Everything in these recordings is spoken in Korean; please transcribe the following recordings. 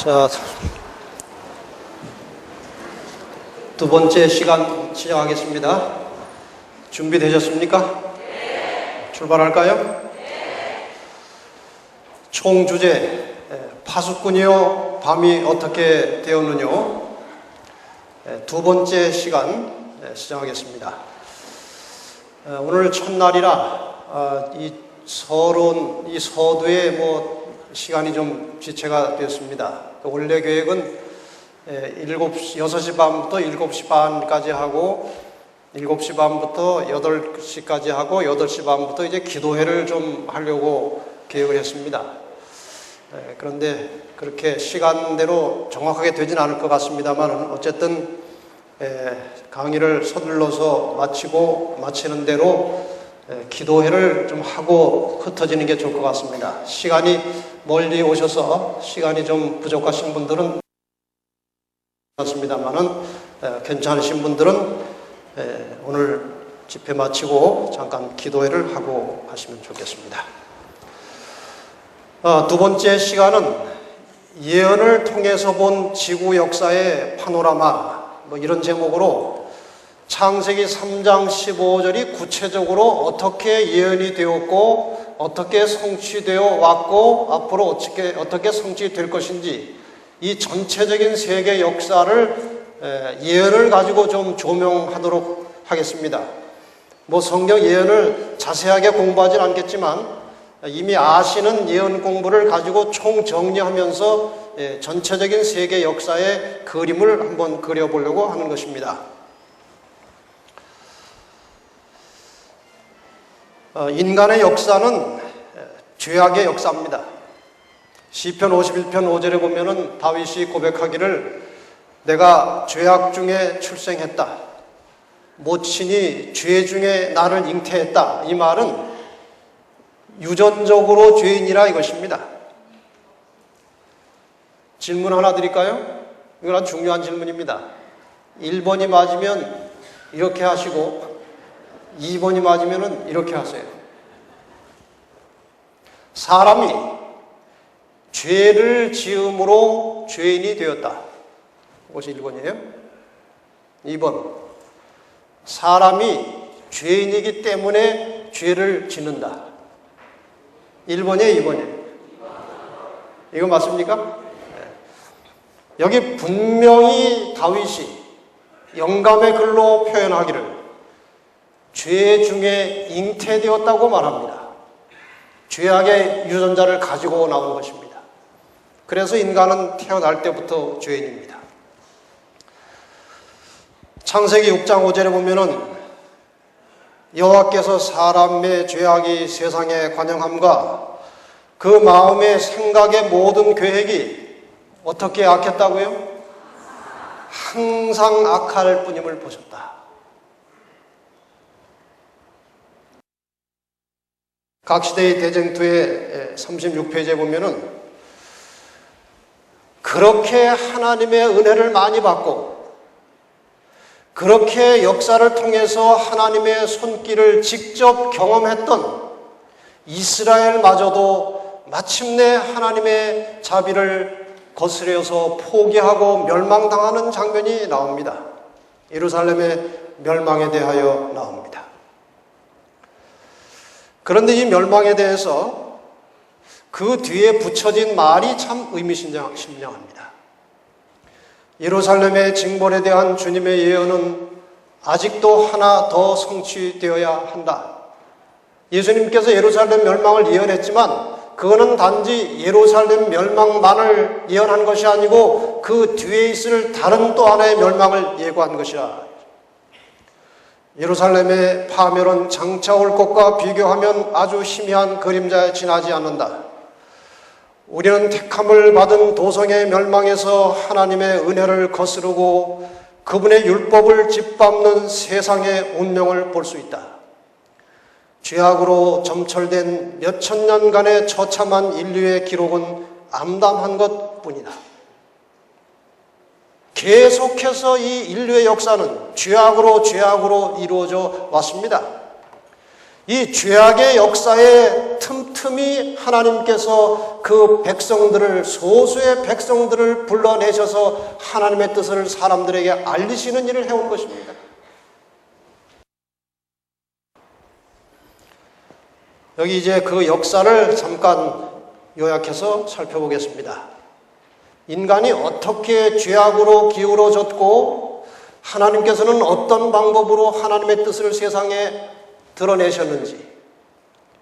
자, 두 번째 시간 시작하겠습니다. 준비되셨습니까? 네. 출발할까요? 네. 총 주제, 파수꾼이요 밤이 어떻게 되었느냐. 두 번째 시간 시작하겠습니다. 오늘 첫날이라 이 서두에 시간이 좀 지체가 되었습니다. 원래 계획은 6시 반부터 7시 반까지 하고 7시 반부터 8시까지 하고 8시 반부터 이제 기도회를 좀 하려고 계획을 했습니다. 그런데 그렇게 시간대로 정확하게 되진 않을 것 같습니다만 어쨌든 강의를 서둘러서 마치는 대로 기도회를 좀 하고 흩어지는 게 좋을 것 같습니다. 시간이 멀리 오셔서 시간이 좀 부족하신 분들은 맞습니다만은 괜찮으신 분들은 오늘 집회 마치고 잠깐 기도회를 하고 가시면 좋겠습니다. 두 번째 시간은 예언을 통해서 본 지구 역사의 파노라마 이런 제목으로 창세기 3장 15절이 구체적으로 어떻게 예언이 되었고 어떻게 성취되어 왔고 앞으로 어떻게 성취될 것인지 이 전체적인 세계 역사를 예언을 가지고 좀 조명하도록 하겠습니다. 성경 예언을 자세하게 공부하진 않겠지만 이미 아시는 예언 공부를 가지고 총정리하면서 전체적인 세계 역사의 그림을 한번 그려보려고 하는 것입니다. 인간의 역사는 죄악의 역사입니다. 시편 51편 5절에 보면은 다윗이 고백하기를 내가 죄악 중에 출생했다. 모친이 죄 중에 나를 잉태했다. 이 말은 유전적으로 죄인이라 이것입니다. 질문 하나 드릴까요? 이건 아주 중요한 질문입니다. 1번이 맞으면 이렇게 하시고 2번이 맞으면 이렇게 하세요. 사람이 죄를 지음으로 죄인이 되었다. 그것이 1번이에요. 2번, 사람이 죄인이기 때문에 죄를 짓는다. 1번이에요, 2번이에요? 이거 맞습니까? 여기 분명히 다윗이 영감의 글로 표현하기를 죄 중에 잉태되었다고 말합니다. 죄악의 유전자를 가지고 나온 것입니다. 그래서 인간은 태어날 때부터 죄인입니다. 창세기 6장 5절에 보면은 여호와께서 사람의 죄악이 세상에 관영함과 그 마음의 생각의 모든 계획이 어떻게 악했다고요? 항상 악할 뿐임을 보셨다. 각시대의 대쟁투의 36페이지에 보면은 그렇게 하나님의 은혜를 많이 받고 그렇게 역사를 통해서 하나님의 손길을 직접 경험했던 이스라엘마저도 마침내 하나님의 자비를 거스려서 포기하고 멸망당하는 장면이 나옵니다. 예루살렘의 멸망에 대하여 나옵니다. 그런데 이 멸망에 대해서 그 뒤에 붙여진 말이 참 의미심장합니다. 예루살렘의 징벌에 대한 주님의 예언은 아직도 하나 더 성취되어야 한다. 예수님께서 예루살렘 멸망을 예언했지만 그거는 단지 예루살렘 멸망만을 예언한 것이 아니고 그 뒤에 있을 다른 또 하나의 멸망을 예고한 것이라. 예루살렘의 파멸은 장차 올 것과 비교하면 아주 희미한 그림자에 지나지 않는다. 우리는 택함을 받은 도성의 멸망에서 하나님의 은혜를 거스르고 그분의 율법을 짓밟는 세상의 운명을 볼 수 있다. 죄악으로 점철된 몇천 년간의 처참한 인류의 기록은 암담한 것뿐이다. 계속해서 이 인류의 역사는 죄악으로 이루어져 왔습니다. 이 죄악의 역사에 틈틈이 하나님께서 그 백성들을, 소수의 백성들을 불러내셔서 하나님의 뜻을 사람들에게 알리시는 일을 해온 것입니다. 여기 이제 그 역사를 잠깐 요약해서 살펴보겠습니다. 인간이 어떻게 죄악으로 기울어졌고 하나님께서는 어떤 방법으로 하나님의 뜻을 세상에 드러내셨는지,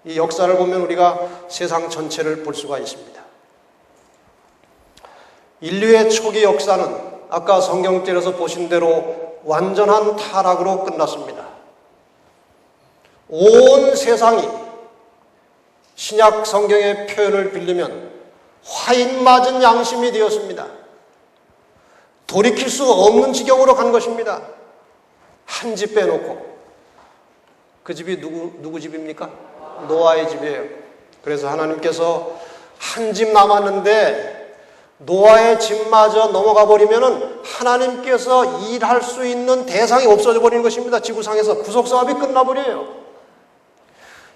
이 역사를 보면 우리가 세상 전체를 볼 수가 있습니다. 인류의 초기 역사는 아까 성경절에서 보신 대로 완전한 타락으로 끝났습니다. 온 세상이 신약 성경의 표현을 빌리면 화인 맞은 양심이 되었습니다. 돌이킬 수 없는 지경으로 간 것입니다. 한 집 빼놓고. 그 집이 누구 집입니까? 노아의 집이에요. 그래서 하나님께서 한 집 남았는데 노아의 집마저 넘어가 버리면은 하나님께서 일할 수 있는 대상이 없어져 버리는 것입니다. 지구상에서 구속사업이 끝나버려요.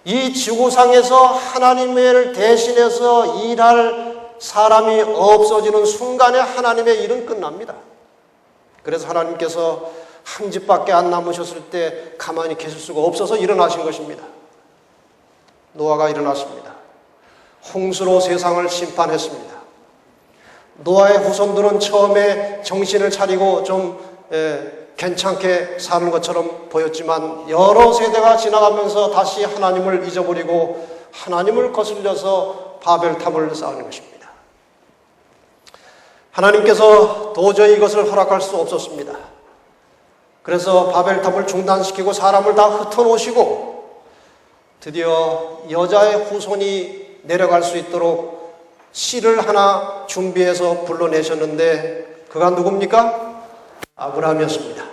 이 지구상에서 하나님을 대신해서 일할 사람이 없어지는 순간에 하나님의 일은 끝납니다. 그래서 하나님께서 한 집밖에 안 남으셨을 때 가만히 계실 수가 없어서 일어나신 것입니다. 노아가 일어났습니다. 홍수로 세상을 심판했습니다. 노아의 후손들은 처음에 정신을 차리고 좀 괜찮게 사는 것처럼 보였지만 여러 세대가 지나가면서 다시 하나님을 잊어버리고 하나님을 거슬려서 바벨탑을 쌓은 것입니다. 하나님께서 도저히 이것을 허락할 수 없었습니다. 그래서 바벨탑을 중단시키고 사람을 다 흩어놓으시고 드디어 여자의 후손이 내려갈 수 있도록 씨를 하나 준비해서 불러내셨는데 그가 누굽니까? 아브라함이었습니다.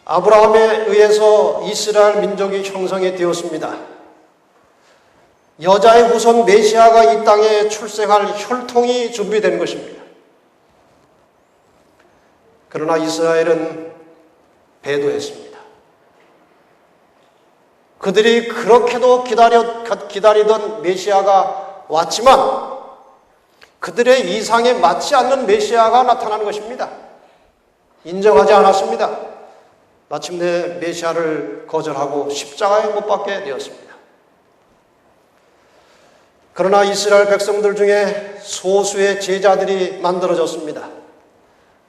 아브라함에 의해서 이스라엘 민족이 형성이 되었습니다. 여자의 후손 메시아가 이 땅에 출생할 혈통이 준비된 것입니다. 그러나 이스라엘은 배도했습니다. 그들이 그렇게도 기다리던 메시아가 왔지만 그들의 이상에 맞지 않는 메시아가 나타나는 것입니다. 인정하지 않았습니다. 마침내 메시아를 거절하고 십자가에 못 박게 되었습니다. 그러나 이스라엘 백성들 중에 소수의 제자들이 만들어졌습니다.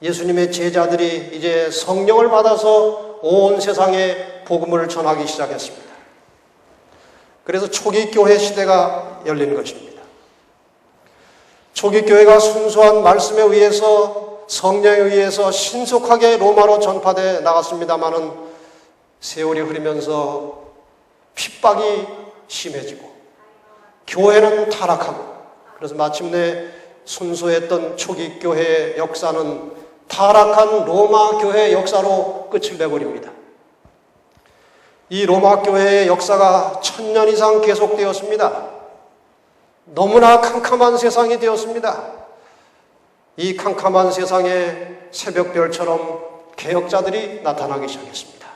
예수님의 제자들이 이제 성령을 받아서 온 세상에 복음을 전하기 시작했습니다. 그래서 초기 교회 시대가 열리는 것입니다. 초기 교회가 순수한 말씀에 의해서 성령에 의해서 신속하게 로마로 전파돼 나갔습니다마는 세월이 흐르면서 핍박이 심해지고 교회는 타락하고 그래서 마침내 순수했던 초기 교회의 역사는 타락한 로마 교회의 역사로 끝을 내버립니다. 이 로마 교회의 역사가 1000년 이상 계속되었습니다. 너무나 캄캄한 세상이 되었습니다. 이 캄캄한 세상에 새벽별처럼 개혁자들이 나타나기 시작했습니다.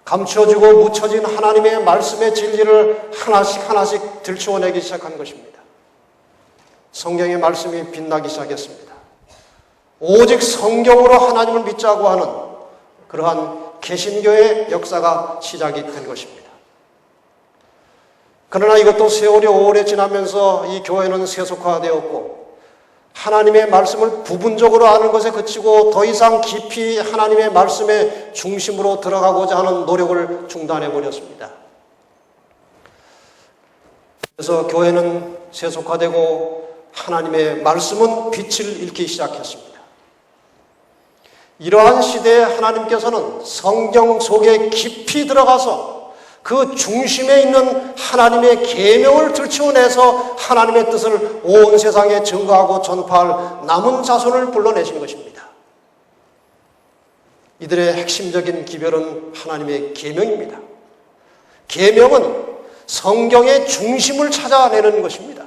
감춰지고 묻혀진 하나님의 말씀의 진리를 하나씩 들추어내기 시작한 것입니다. 성경의 말씀이 빛나기 시작했습니다. 오직 성경으로 하나님을 믿자고 하는 그러한 개신교의 역사가 시작이 된 것입니다. 그러나 이것도 세월이 오래 지나면서 이 교회는 세속화되었고 하나님의 말씀을 부분적으로 아는 것에 그치고 더 이상 깊이 하나님의 말씀의 중심으로 들어가고자 하는 노력을 중단해버렸습니다. 그래서 교회는 세속화되고 하나님의 말씀은 빛을 잃기 시작했습니다. 이러한 시대에 하나님께서는 성경 속에 깊이 들어가서 그 중심에 있는 하나님의 계명을 들추어내서 하나님의 뜻을 온 세상에 증거하고 전파할 남은 자손을 불러내신 것입니다. 이들의 핵심적인 기별은 하나님의 계명입니다. 계명은 성경의 중심을 찾아내는 것입니다.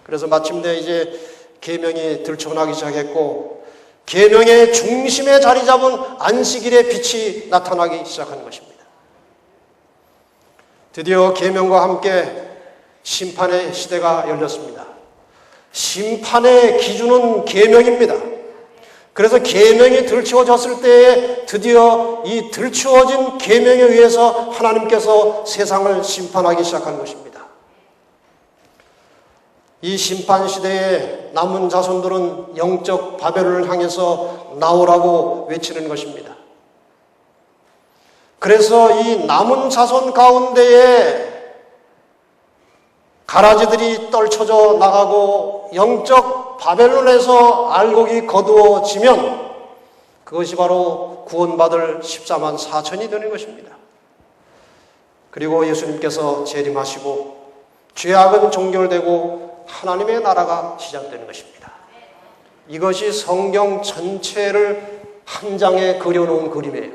그래서 마침내 이제 계명이 들춰나기 시작했고 계명의 중심에 자리 잡은 안식일의 빛이 나타나기 시작한 것입니다. 드디어 계명과 함께 심판의 시대가 열렸습니다. 심판의 기준은 계명입니다. 그래서 계명이 들추어졌을 때에 드디어 이 들추어진 계명에 의해서 하나님께서 세상을 심판하기 시작한 것입니다. 이 심판 시대에 남은 자손들은 영적 바벨론을 향해서 나오라고 외치는 것입니다. 그래서 이 남은 자손 가운데에 가라지들이 떨쳐져 나가고 영적 바벨론에서 알곡이 거두어지면 그것이 바로 구원받을 14만 4천이 되는 것입니다. 그리고 예수님께서 재림하시고 죄악은 종결되고 하나님의 나라가 시작되는 것입니다. 이것이 성경 전체를 한 장에 그려놓은 그림이에요.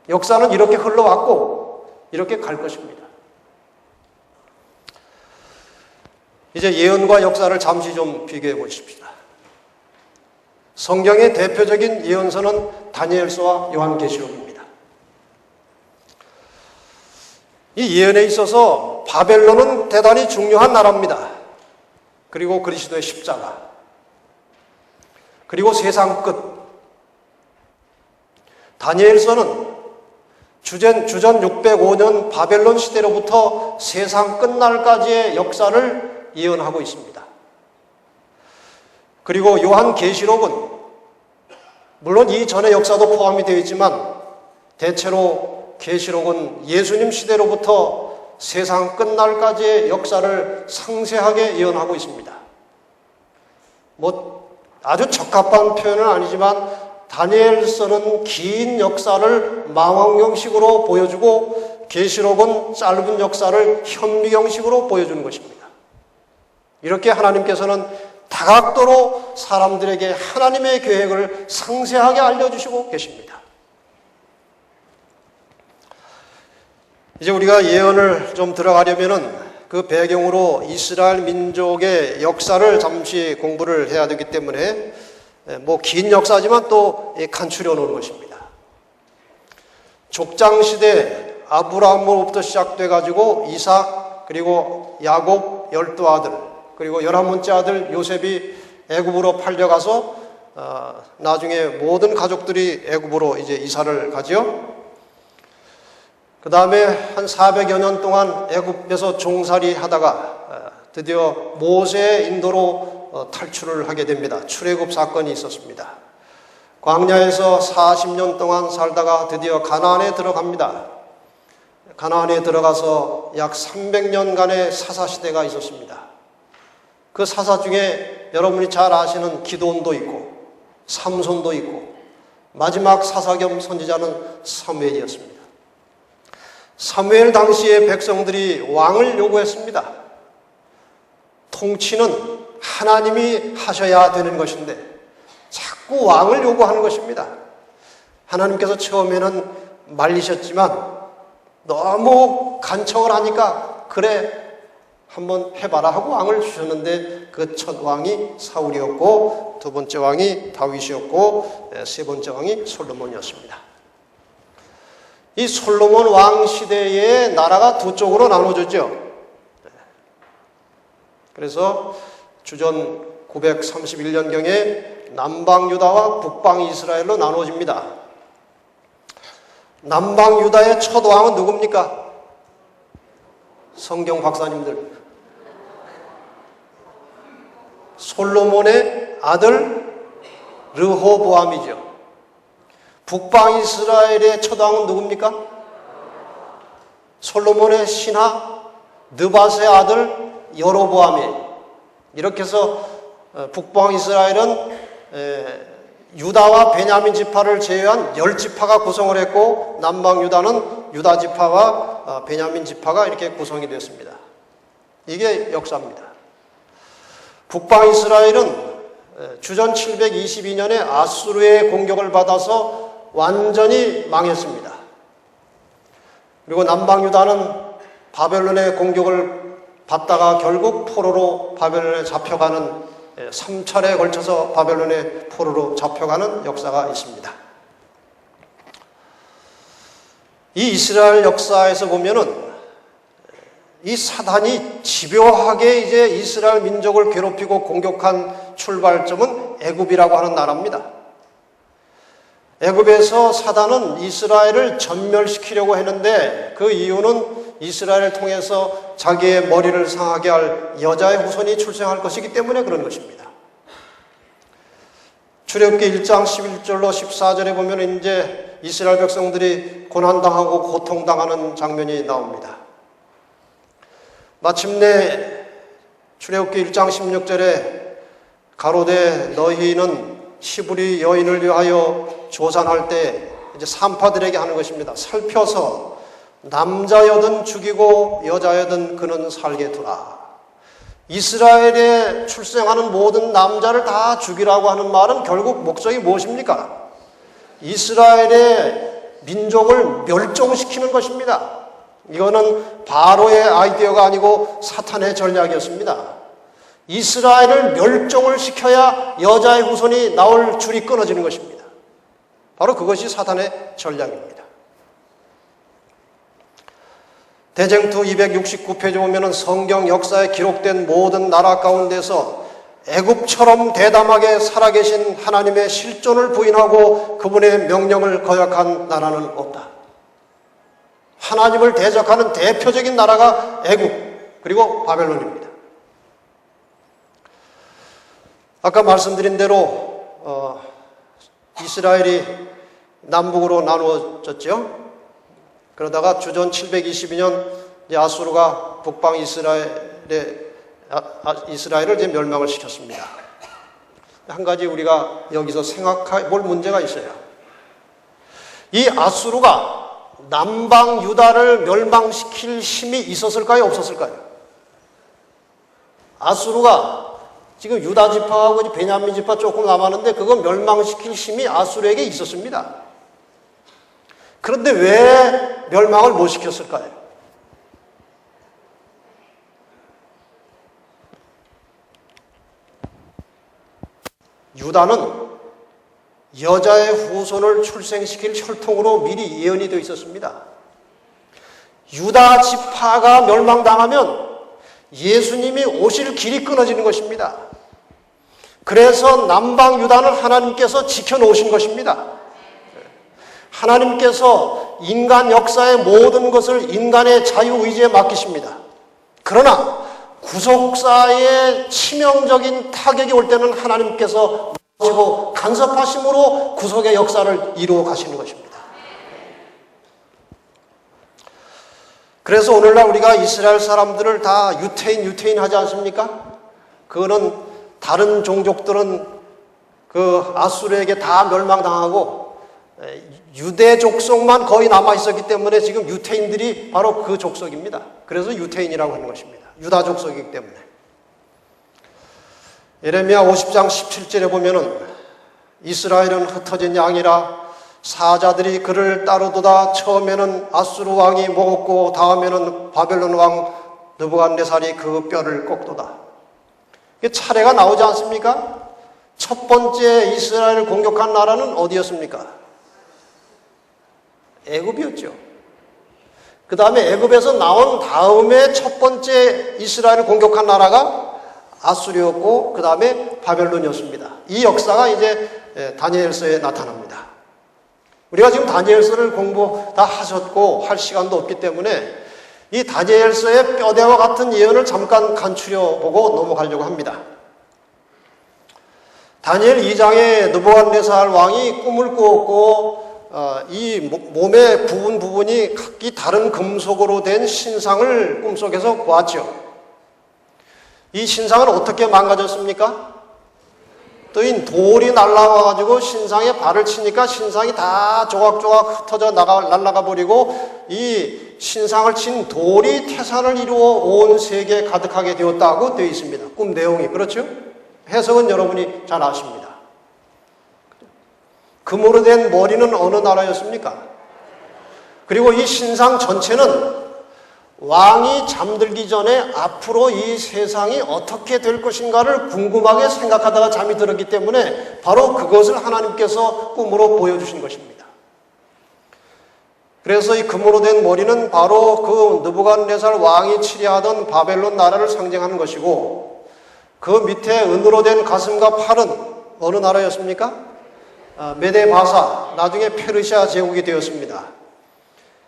역사는 이렇게 흘러왔고 이렇게 갈 것입니다. 이제 예언과 역사를 잠시 좀 비교해 보십시다. 성경의 대표적인 예언서는 다니엘서와 요한계시록입니다. 이 예언에 있어서 바벨론은 대단히 중요한 나라입니다. 그리고 그리스도의 십자가, 그리고 세상 끝. 다니엘서는 주전 605년 바벨론 시대로부터 세상 끝날까지의 역사를 예언하고 있습니다. 그리고 요한계시록은 물론 이전의 역사도 포함이 되어 있지만 대체로 계시록은 예수님 시대로부터 세상 끝날까지의 역사를 상세하게 예언하고 있습니다. 아주 적합한 표현은 아니지만 다니엘서는 긴 역사를 망원경식으로 보여주고 계시록은 짧은 역사를 현미경식으로 보여주는 것입니다. 이렇게 하나님께서는 다각도로 사람들에게 하나님의 계획을 상세하게 알려주시고 계십니다. 이제 우리가 예언을 좀 들어가려면은 그 배경으로 이스라엘 민족의 역사를 잠시 공부를 해야 되기 때문에 긴 역사지만 또 간추려 놓은 것입니다. 족장시대 아브라함으로부터 시작돼 가지고 이삭 그리고 야곱 12아들 그리고 11번째 아들 요셉이 애굽으로 팔려가서 나중에 모든 가족들이 애굽으로 이제 이사를 가죠. 그 다음에 한 400여 년 동안 애굽에서 종살이 하다가 드디어 모세의 인도로 탈출을 하게 됩니다. 출애굽 사건이 있었습니다. 광야에서 40년 동안 살다가 드디어 가나안에 들어갑니다. 가나안에 들어가서 약 300년간의 사사시대가 있었습니다. 그 사사 중에 여러분이 잘 아시는 기드온도 있고 삼손도 있고 마지막 사사 겸 선지자는 사무엘이었습니다. 사무엘 당시에 백성들이 왕을 요구했습니다. 통치는 하나님이 하셔야 되는 것인데 자꾸 왕을 요구하는 것입니다. 하나님께서 처음에는 말리셨지만 너무 간청을 하니까 그래 한번 해봐라 하고 왕을 주셨는데 그 첫 왕이 사울이었고 두 번째 왕이 다윗이었고 세 번째 왕이 솔로몬이었습니다. 이 솔로몬 왕 시대에 나라가 두 쪽으로 나눠졌죠. 그래서 주전 931년경에 남방 유다와 북방 이스라엘로 나눠집니다. 남방 유다의 첫 왕은 누굽니까? 성경 박사님들. 솔로몬의 아들 르호보암이죠. 북방 이스라엘의 첫 왕은 누굽니까? 솔로몬의 신하 느밧의 아들 여로보암이에요. 이렇게 해서 북방 이스라엘은 유다와 베냐민 지파를 제외한 10지파가 구성을 했고 남방 유다는 유다 지파와 베냐민 지파가 이렇게 구성이 됐습니다. 이게 역사입니다. 북방 이스라엘은 주전 722년에 아수르의 공격을 받아서 완전히 망했습니다. 그리고 남방 유다는 바벨론의 공격을 받다가 결국 포로로 바벨론에 잡혀가는 3차례에 걸쳐서 바벨론의 포로로 잡혀가는 역사가 있습니다. 이 이스라엘 역사에서 보면은 이 사단이 집요하게 이제 이스라엘 민족을 괴롭히고 공격한 출발점은 애굽이라고 하는 나라입니다. 애굽에서 사단은 이스라엘을 전멸시키려고 했는데 그 이유는 이스라엘을 통해서 자기의 머리를 상하게 할 여자의 후손이 출생할 것이기 때문에 그런 것입니다. 출애굽기 1장 11절로 14절에 보면 이제 이스라엘 백성들이 고난당하고 고통당하는 장면이 나옵니다. 마침내 출애굽기 1장 16절에 가로되 너희는 시브리 여인을 위하여 조산할 때 이제 산파들에게 하는 것입니다. 살펴서 남자여든 죽이고 여자여든 그는 살게 두라. 이스라엘에 출생하는 모든 남자를 다 죽이라고 하는 말은 결국 목적이 무엇입니까? 이스라엘의 민족을 멸종시키는 것입니다. 이거는 바로의 아이디어가 아니고 사탄의 전략이었습니다. 이스라엘을 멸종을 시켜야 여자의 후손이 나올 줄이 끊어지는 것입니다. 바로 그것이 사탄의 전략입니다. 대쟁투 269페이지 보면 성경 역사에 기록된 모든 나라 가운데서 애굽처럼 대담하게 살아계신 하나님의 실존을 부인하고 그분의 명령을 거역한 나라는 없다. 하나님을 대적하는 대표적인 나라가 애굽 그리고 바벨론입니다. 아까 말씀드린 대로 이스라엘이 남북으로 나누어졌죠. 그러다가 주전 722년 아수르가 북방 이스라엘을 이제 멸망을 시켰습니다. 한 가지 우리가 여기서 생각해 볼 문제가 있어요. 이 아수르가 남방 유다를 멸망시킬 힘이 있었을까요? 없었을까요? 아수르가 지금 유다 지파하고 베냐민 지파 조금 남았는데 그거 멸망시킬 힘이 아수르에게 있었습니다. 그런데 왜 멸망을 못 시켰을까요? 유다는 여자의 후손을 출생시킬 혈통으로 미리 예언이 되어 있었습니다. 유다 지파가 멸망당하면 예수님이 오실 길이 끊어지는 것입니다. 그래서 남방 유다는 하나님께서 지켜놓으신 것입니다. 하나님께서 인간 역사의 모든 것을 인간의 자유의지에 맡기십니다. 그러나 구속사의 치명적인 타격이 올 때는 하나님께서 마치고 간섭하심으로 구속의 역사를 이루어 가시는 것입니다. 그래서 오늘날 우리가 이스라엘 사람들을 다 유태인 하지 않습니까? 그거는 다른 종족들은 그 아수르에게 다 멸망당하고 유대 족속만 거의 남아 있었기 때문에 지금 유태인들이 바로 그 족속입니다. 그래서 유태인이라고 하는 것입니다. 유다 족속이기 때문에. 예레미야 50장 17절에 보면은 이스라엘은 흩어진 양이라 사자들이 그를 따르도다. 처음에는 아수르 왕이 먹었고 다음에는 바벨론 왕 느부갓네살이 그 뼈를 꺾도다. 차례가 나오지 않습니까? 첫 번째 이스라엘을 공격한 나라는 어디였습니까? 애굽이었죠. 그 다음에 애굽에서 나온 다음에 첫 번째 이스라엘을 공격한 나라가 아수르였고 그 다음에 바벨론이었습니다. 이 역사가 이제 다니엘서에 나타납니다. 우리가 지금 다니엘서를 공부 다 하셨고 할 시간도 없기 때문에 이 다니엘서의 뼈대와 같은 예언을 잠깐 간추려 보고 넘어가려고 합니다. 다니엘 2장에 느부갓네살 왕이 꿈을 꾸었고 이 몸의 부분이 각기 다른 금속으로 된 신상을 꿈속에서 보았죠. 이 신상은 어떻게 망가졌습니까? 뜨인 돌이 날아와가지고 신상에 발을 치니까 신상이 다 조각조각 흩어져 날아가 버리고 이 신상을 친 돌이 태산을 이루어 온 세계에 가득하게 되었다고 되어 있습니다. 꿈 내용이. 그렇죠? 해석은 여러분이 잘 아십니다. 금으로 된 머리는 어느 나라였습니까? 그리고 이 신상 전체는 왕이 잠들기 전에 앞으로 이 세상이 어떻게 될 것인가를 궁금하게 생각하다가 잠이 들었기 때문에 바로 그것을 하나님께서 꿈으로 보여주신 것입니다. 그래서 이 금으로 된 머리는 바로 그 느부갓네살 왕이 치리하던 바벨론 나라를 상징하는 것이고, 그 밑에 은으로 된 가슴과 팔은 어느 나라였습니까? 메데바사, 나중에 페르시아 제국이 되었습니다.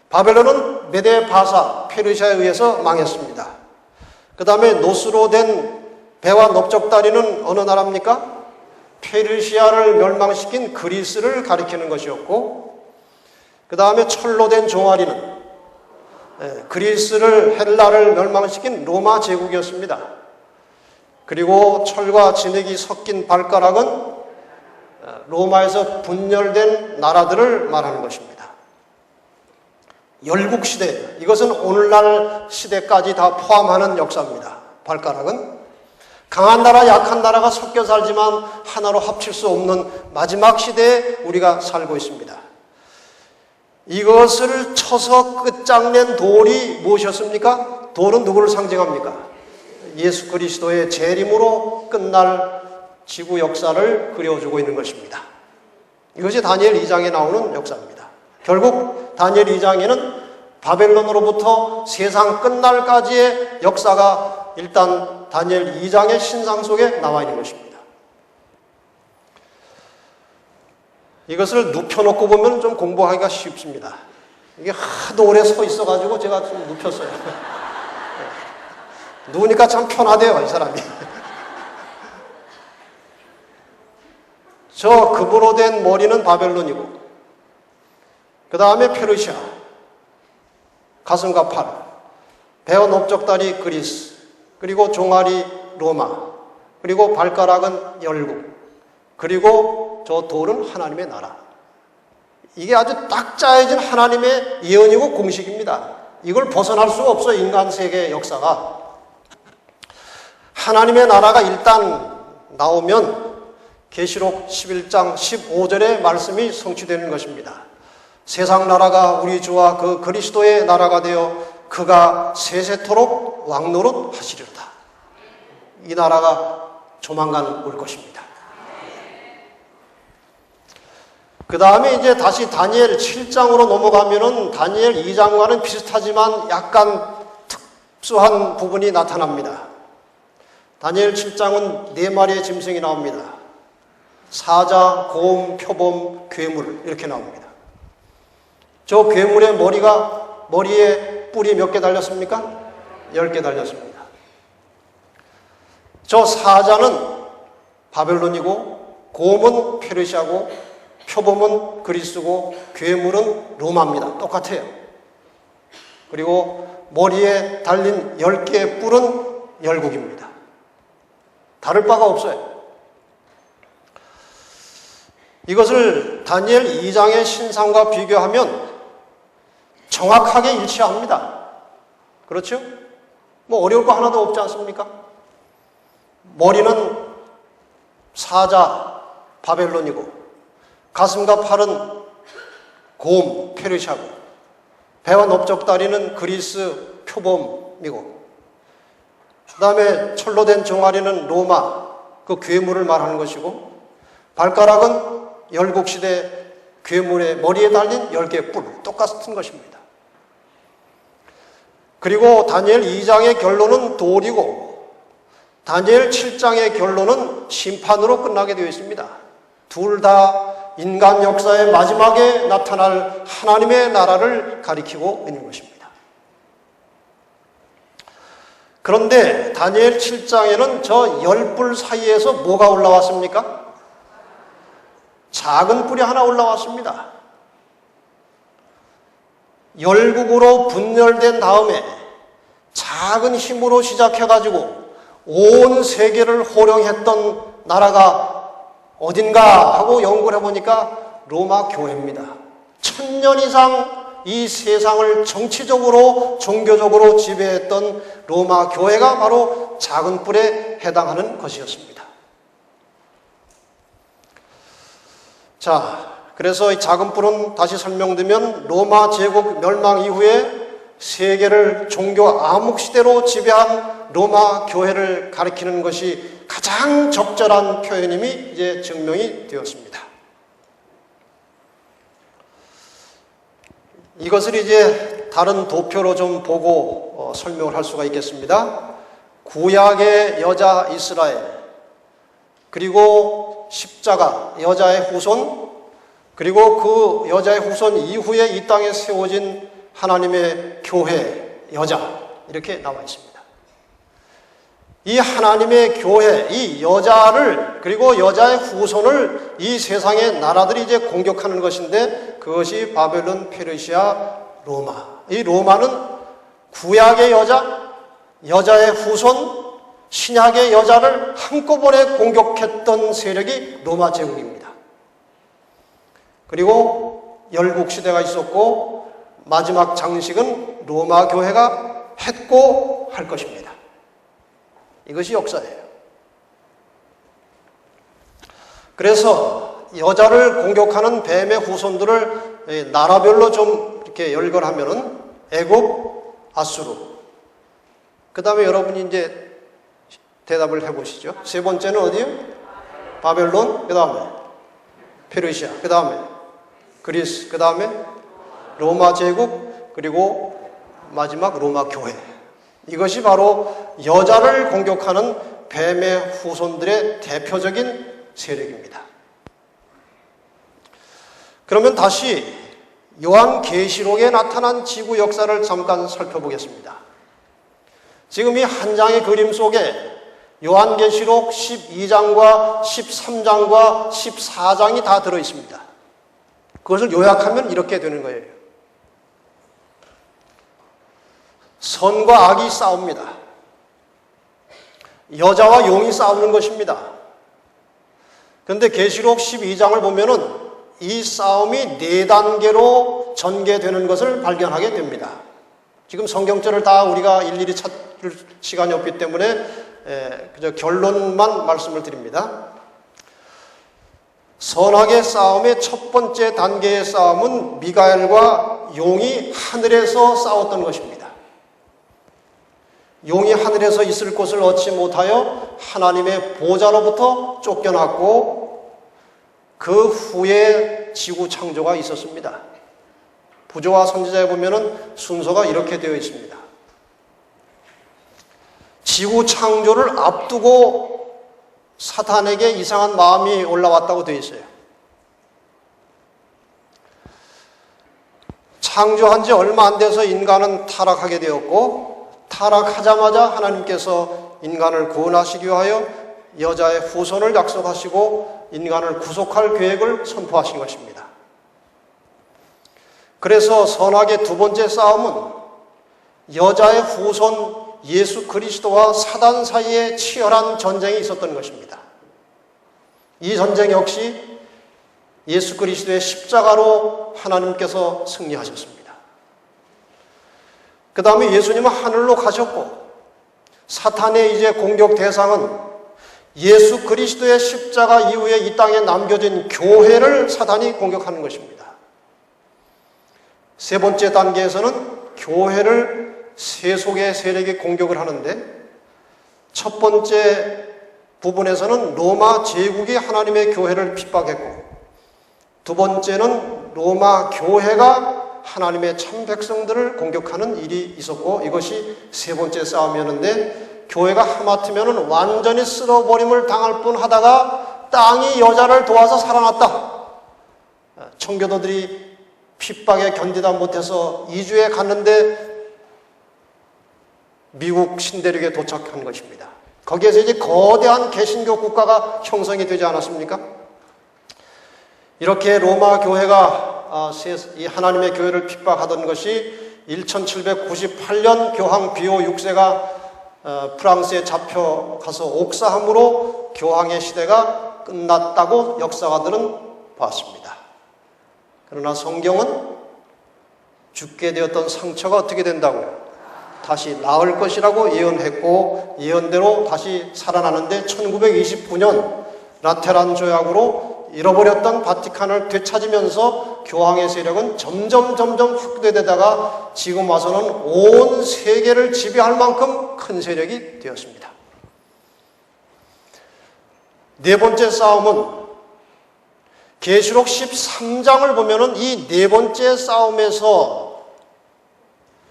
바벨론은 메데바사, 페르시아에 의해서 망했습니다. 그 다음에 노스로 된 배와 넓적다리는 어느 나라입니까? 페르시아를 멸망시킨 그리스를 가리키는 것이었고, 그 다음에 철로 된 종아리는 그리스를, 헬라를 멸망시킨 로마 제국이었습니다. 그리고 철과 진흙이 섞인 발가락은 로마에서 분열된 나라들을 말하는 것입니다. 열국시대, 이것은 오늘날 시대까지 다 포함하는 역사입니다. 발가락은 강한 나라, 약한 나라가 섞여 살지만 하나로 합칠 수 없는 마지막 시대에 우리가 살고 있습니다. 이것을 쳐서 끝장낸 돌이 무엇이었습니까? 돌은 누구를 상징합니까? 예수 그리스도의 재림으로 끝날 지구 역사를 그려주고 있는 것입니다. 이것이 다니엘 2장에 나오는 역사입니다. 결국 다니엘 2장에는 바벨론으로부터 세상 끝날까지의 역사가 일단 다니엘 2장의 신상 속에 나와 있는 것입니다. 이것을 눕혀놓고 보면 좀 공부하기가 쉽습니다. 이게 하도 오래 서 있어가지고 제가 좀 눕혔어요. 누우니까 참 편하대요, 이 사람이. 저 금으로 된 머리는 바벨론이고, 그 다음에 페르시아, 가슴과 팔, 배와 넓적다리 그리스, 그리고 종아리 로마, 그리고 발가락은 열국, 그리고 저 돌은 하나님의 나라. 이게 아주 딱 짜여진 하나님의 예언이고 공식입니다. 이걸 벗어날 수가 없어요, 인간 세계의 역사가. 하나님의 나라가 일단 나오면 계시록 11장 15절의 말씀이 성취되는 것입니다. 세상 나라가 우리 주와 그 그리스도의 나라가 되어 그가 세세토록 왕노릇 하시리로다. 이 나라가 조만간 올 것입니다. 그 다음에 이제 다시 다니엘 7장으로 넘어가면은 다니엘 2장과는 비슷하지만 약간 특수한 부분이 나타납니다. 다니엘 7장은 4마리의 짐승이 나옵니다. 사자, 곰, 표범, 괴물 이렇게 나옵니다. 저 괴물의 머리에 뿔이 몇 개 달렸습니까? 10개 달렸습니다. 저 사자는 바벨론이고, 곰은 페르시아고, 표범은 그리스고, 괴물은 로마입니다. 똑같아요. 그리고 머리에 달린 10개의 뿔은 열국입니다. 다를 바가 없어요. 이것을 다니엘 2장의 신상과 비교하면 정확하게 일치합니다. 그렇죠? 뭐 어려울 거 하나도 없지 않습니까? 머리는 사자, 바벨론이고, 가슴과 팔은 곰, 페르시아고, 배와 넓적다리는 그리스, 표범이고, 그 다음에 철로 된 종아리는 로마, 그 괴물을 말하는 것이고, 발가락은 열국시대 괴물의 머리에 달린 10개의 뿔, 똑같은 것입니다. 그리고 다니엘 2장의 결론은 돌이고, 다니엘 7장의 결론은 심판으로 끝나게 되어 있습니다. 둘 다 인간 역사의 마지막에 나타날 하나님의 나라를 가리키고 있는 것입니다. 그런데 다니엘 7장에는 저 10뿔 사이에서 뭐가 올라왔습니까? 작은 뿔이 하나 올라왔습니다. 열국으로 분열된 다음에 작은 힘으로 시작해가지고 온 세계를 호령했던 나라가 어딘가 하고 연구를 해보니까 로마 교회입니다. 1000년 이상 이 세상을 정치적으로 종교적으로 지배했던 로마 교회가 바로 작은 뿔에 해당하는 것이었습니다. 자, 그래서 이 작은 뿔은 다시 설명드리면 로마 제국 멸망 이후에 세계를 종교 암흑 시대로 지배한 로마 교회를 가리키는 것이 가장 적절한 표현임이 이제 증명이 되었습니다. 이것을 이제 다른 도표로 좀 보고 설명을 할 수가 있겠습니다. 구약의 여자 이스라엘, 그리고 십자가, 여자의 후손, 그리고 그 여자의 후손 이후에 이 땅에 세워진 하나님의 교회, 여자, 이렇게 나와 있습니다. 이 하나님의 교회, 이 여자를, 그리고 여자의 후손을 이 세상의 나라들이 이제 공격하는 것인데, 그것이 바벨론, 페르시아, 로마. 이 로마는 구약의 여자, 여자의 후손, 신약의 여자를 한꺼번에 공격했던 세력이 로마 제국입니다. 그리고 열국시대가 있었고, 마지막 장식은 로마 교회가 했고 할 것입니다. 이것이 역사예요. 그래서 여자를 공격하는 뱀의 후손들을 나라별로 좀 이렇게 열거하면은 애굽, 아수르. 그 다음에 여러분이 이제 대답을 해보시죠. 세 번째는 어디요? 바벨론, 그 다음에 페르시아, 그 다음에 그리스, 그 다음에 로마 제국, 그리고 마지막 로마 교회. 이것이 바로 여자를 공격하는 뱀의 후손들의 대표적인 세력입니다. 그러면 다시 요한계시록에 나타난 지구 역사를 잠깐 살펴보겠습니다. 지금 이 한 장의 그림 속에 요한계시록 12장과 13장과 14장이 다 들어있습니다. 그것을 요약하면 이렇게 되는 거예요. 선과 악이 싸웁니다. 여자와 용이 싸우는 것입니다. 그런데 계시록 12장을 보면은 이 싸움이 4단계로 전개되는 것을 발견하게 됩니다. 지금 성경절을 다 우리가 일일이 찾을 시간이 없기 때문에 그저 결론만 말씀을 드립니다. 선악의 싸움의 첫 번째 단계의 싸움은 미가엘과 용이 하늘에서 싸웠던 것입니다. 용이 하늘에서 있을 곳을 얻지 못하여 하나님의 보좌로부터 쫓겨났고, 그 후에 지구 창조가 있었습니다. 부조와 선지자에 보면은 순서가 이렇게 되어 있습니다. 지구 창조를 앞두고 사탄에게 이상한 마음이 올라왔다고 되어 있어요. 창조한 지 얼마 안 돼서 인간은 타락하게 되었고, 타락하자마자 하나님께서 인간을 구원하시기 위하여 여자의 후손을 약속하시고 인간을 구속할 계획을 선포하신 것입니다. 그래서 선악의 두 번째 싸움은 여자의 후손 예수 그리스도와 사단 사이에 치열한 전쟁이 있었던 것입니다. 이 전쟁 역시 예수 그리스도의 십자가로 하나님께서 승리하셨습니다. 그 다음에 예수님은 하늘로 가셨고, 사탄의 이제 공격 대상은 예수 그리스도의 십자가 이후에 이 땅에 남겨진 교회를 사탄이 공격하는 것입니다. 세 번째 단계에서는 교회를 세속의 세력이 공격을 하는데, 첫 번째 부분에서는 로마 제국이 하나님의 교회를 핍박했고, 두 번째는 로마 교회가 하나님의 참 백성들을 공격하는 일이 있었고, 이것이 세 번째 싸움이었는데, 교회가 하마터면 완전히 쓸어버림을 당할 뿐 하다가 땅이 여자를 도와서 살아났다. 청교도들이 핍박에 견디다 못해서 2주에 갔는데 미국 신대륙에 도착한 것입니다. 거기에서 이제 거대한 개신교 국가가 형성이 되지 않았습니까? 이렇게 로마 교회가 이 하나님의 교회를 핍박하던 것이 1798년 교황 비오 6세가 프랑스에 잡혀가서 옥사함으로 교황의 시대가 끝났다고 역사가들은 봤습니다. 그러나 성경은 죽게 되었던 상처가 어떻게 된다고요? 다시 나을 것이라고 예언했고, 예언대로 다시 살아나는데 1929년 라테란 조약으로 잃어버렸던 바티칸을 되찾으면서 교황의 세력은 점점 확대되다가 지금 와서는 온 세계를 지배할 만큼 큰 세력이 되었습니다. 네 번째 싸움은 계시록 13장을 보면은 이 네 번째 싸움에서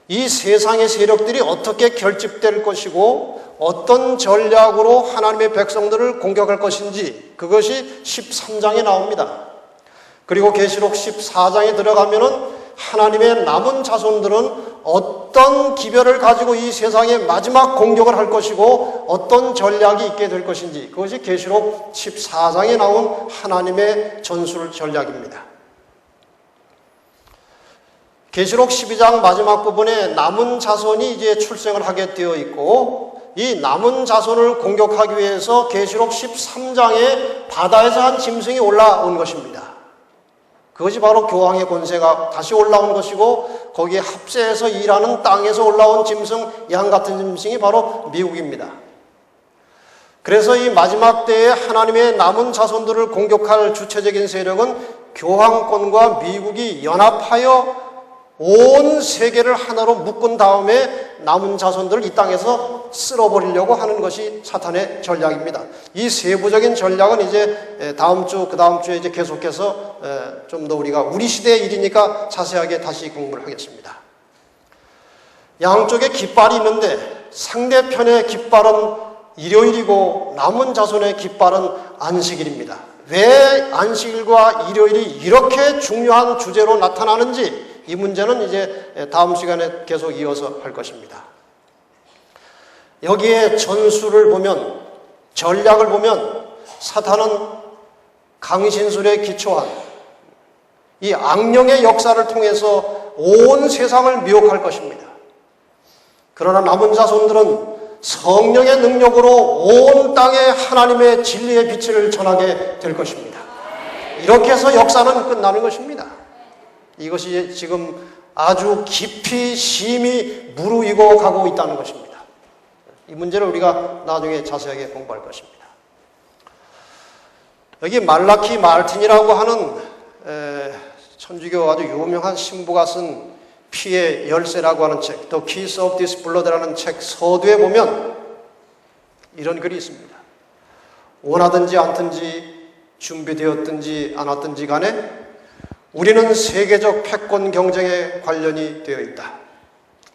이 세상의 세력들이 어떻게 결집될 것이고 어떤 전략으로 하나님의 백성들을 공격할 것인지 그것이 13장에 나옵니다. 그리고 계시록 14장에 들어가면은 하나님의 남은 자손들은 어떤 기별을 가지고 이 세상의 마지막 공격을 할 것이고 어떤 전략이 있게 될 것인지 그것이 계시록 14장에 나온 하나님의 전술 전략입니다. 계시록 12장 마지막 부분에 남은 자손이 이제 출생을 하게 되어 있고 이 남은 자손을 공격하기 위해서 계시록 13장에 바다에서 한 짐승이 올라온 것입니다. 그것이 바로 교황의 권세가 다시 올라온 것이고 거기에 합세해서 일하는 땅에서 올라온 짐승, 양 같은 짐승이 바로 미국입니다. 그래서 이 마지막 때에 하나님의 남은 자손들을 공격할 주체적인 세력은 교황권과 미국이 연합하여 온 세계를 하나로 묶은 다음에 남은 자손들을 이 땅에서 쓸어버리려고 하는 것이 사탄의 전략입니다. 이 세부적인 전략은 이제 다음 주, 그 다음 주에 이제 계속해서 좀 더 우리가 우리 시대의 일이니까 자세하게 다시 공부를 하겠습니다. 양쪽에 깃발이 있는데 상대편의 깃발은 일요일이고 남은 자손의 깃발은 안식일입니다. 왜 안식일과 일요일이 이렇게 중요한 주제로 나타나는지 이 문제는 이제 다음 시간에 계속 이어서 할 것입니다. 여기에 전술을 보면, 전략을 보면 사탄은 강신술에 기초한 이 악령의 역사를 통해서 온 세상을 미혹할 것입니다. 그러나 남은 자손들은 성령의 능력으로 온 땅에 하나님의 진리의 빛을 전하게 될 것입니다. 이렇게 해서 역사는 끝나는 것입니다. 이것이 지금 아주 깊이 심히 무르익어 가고 있다는 것입니다. 이 문제를 우리가 나중에 자세하게 공부할 것입니다. 여기 말라키 마르틴이라고 하는 천주교 아주 유명한 신부가 쓴 피의 열쇠라고 하는 책, The Keys of This Blood라는 책 서두에 보면 이런 글이 있습니다. 원하든지 않든지 준비되었든지 않았든지 간에 우리는 세계적 패권 경쟁에 관련이 되어 있다.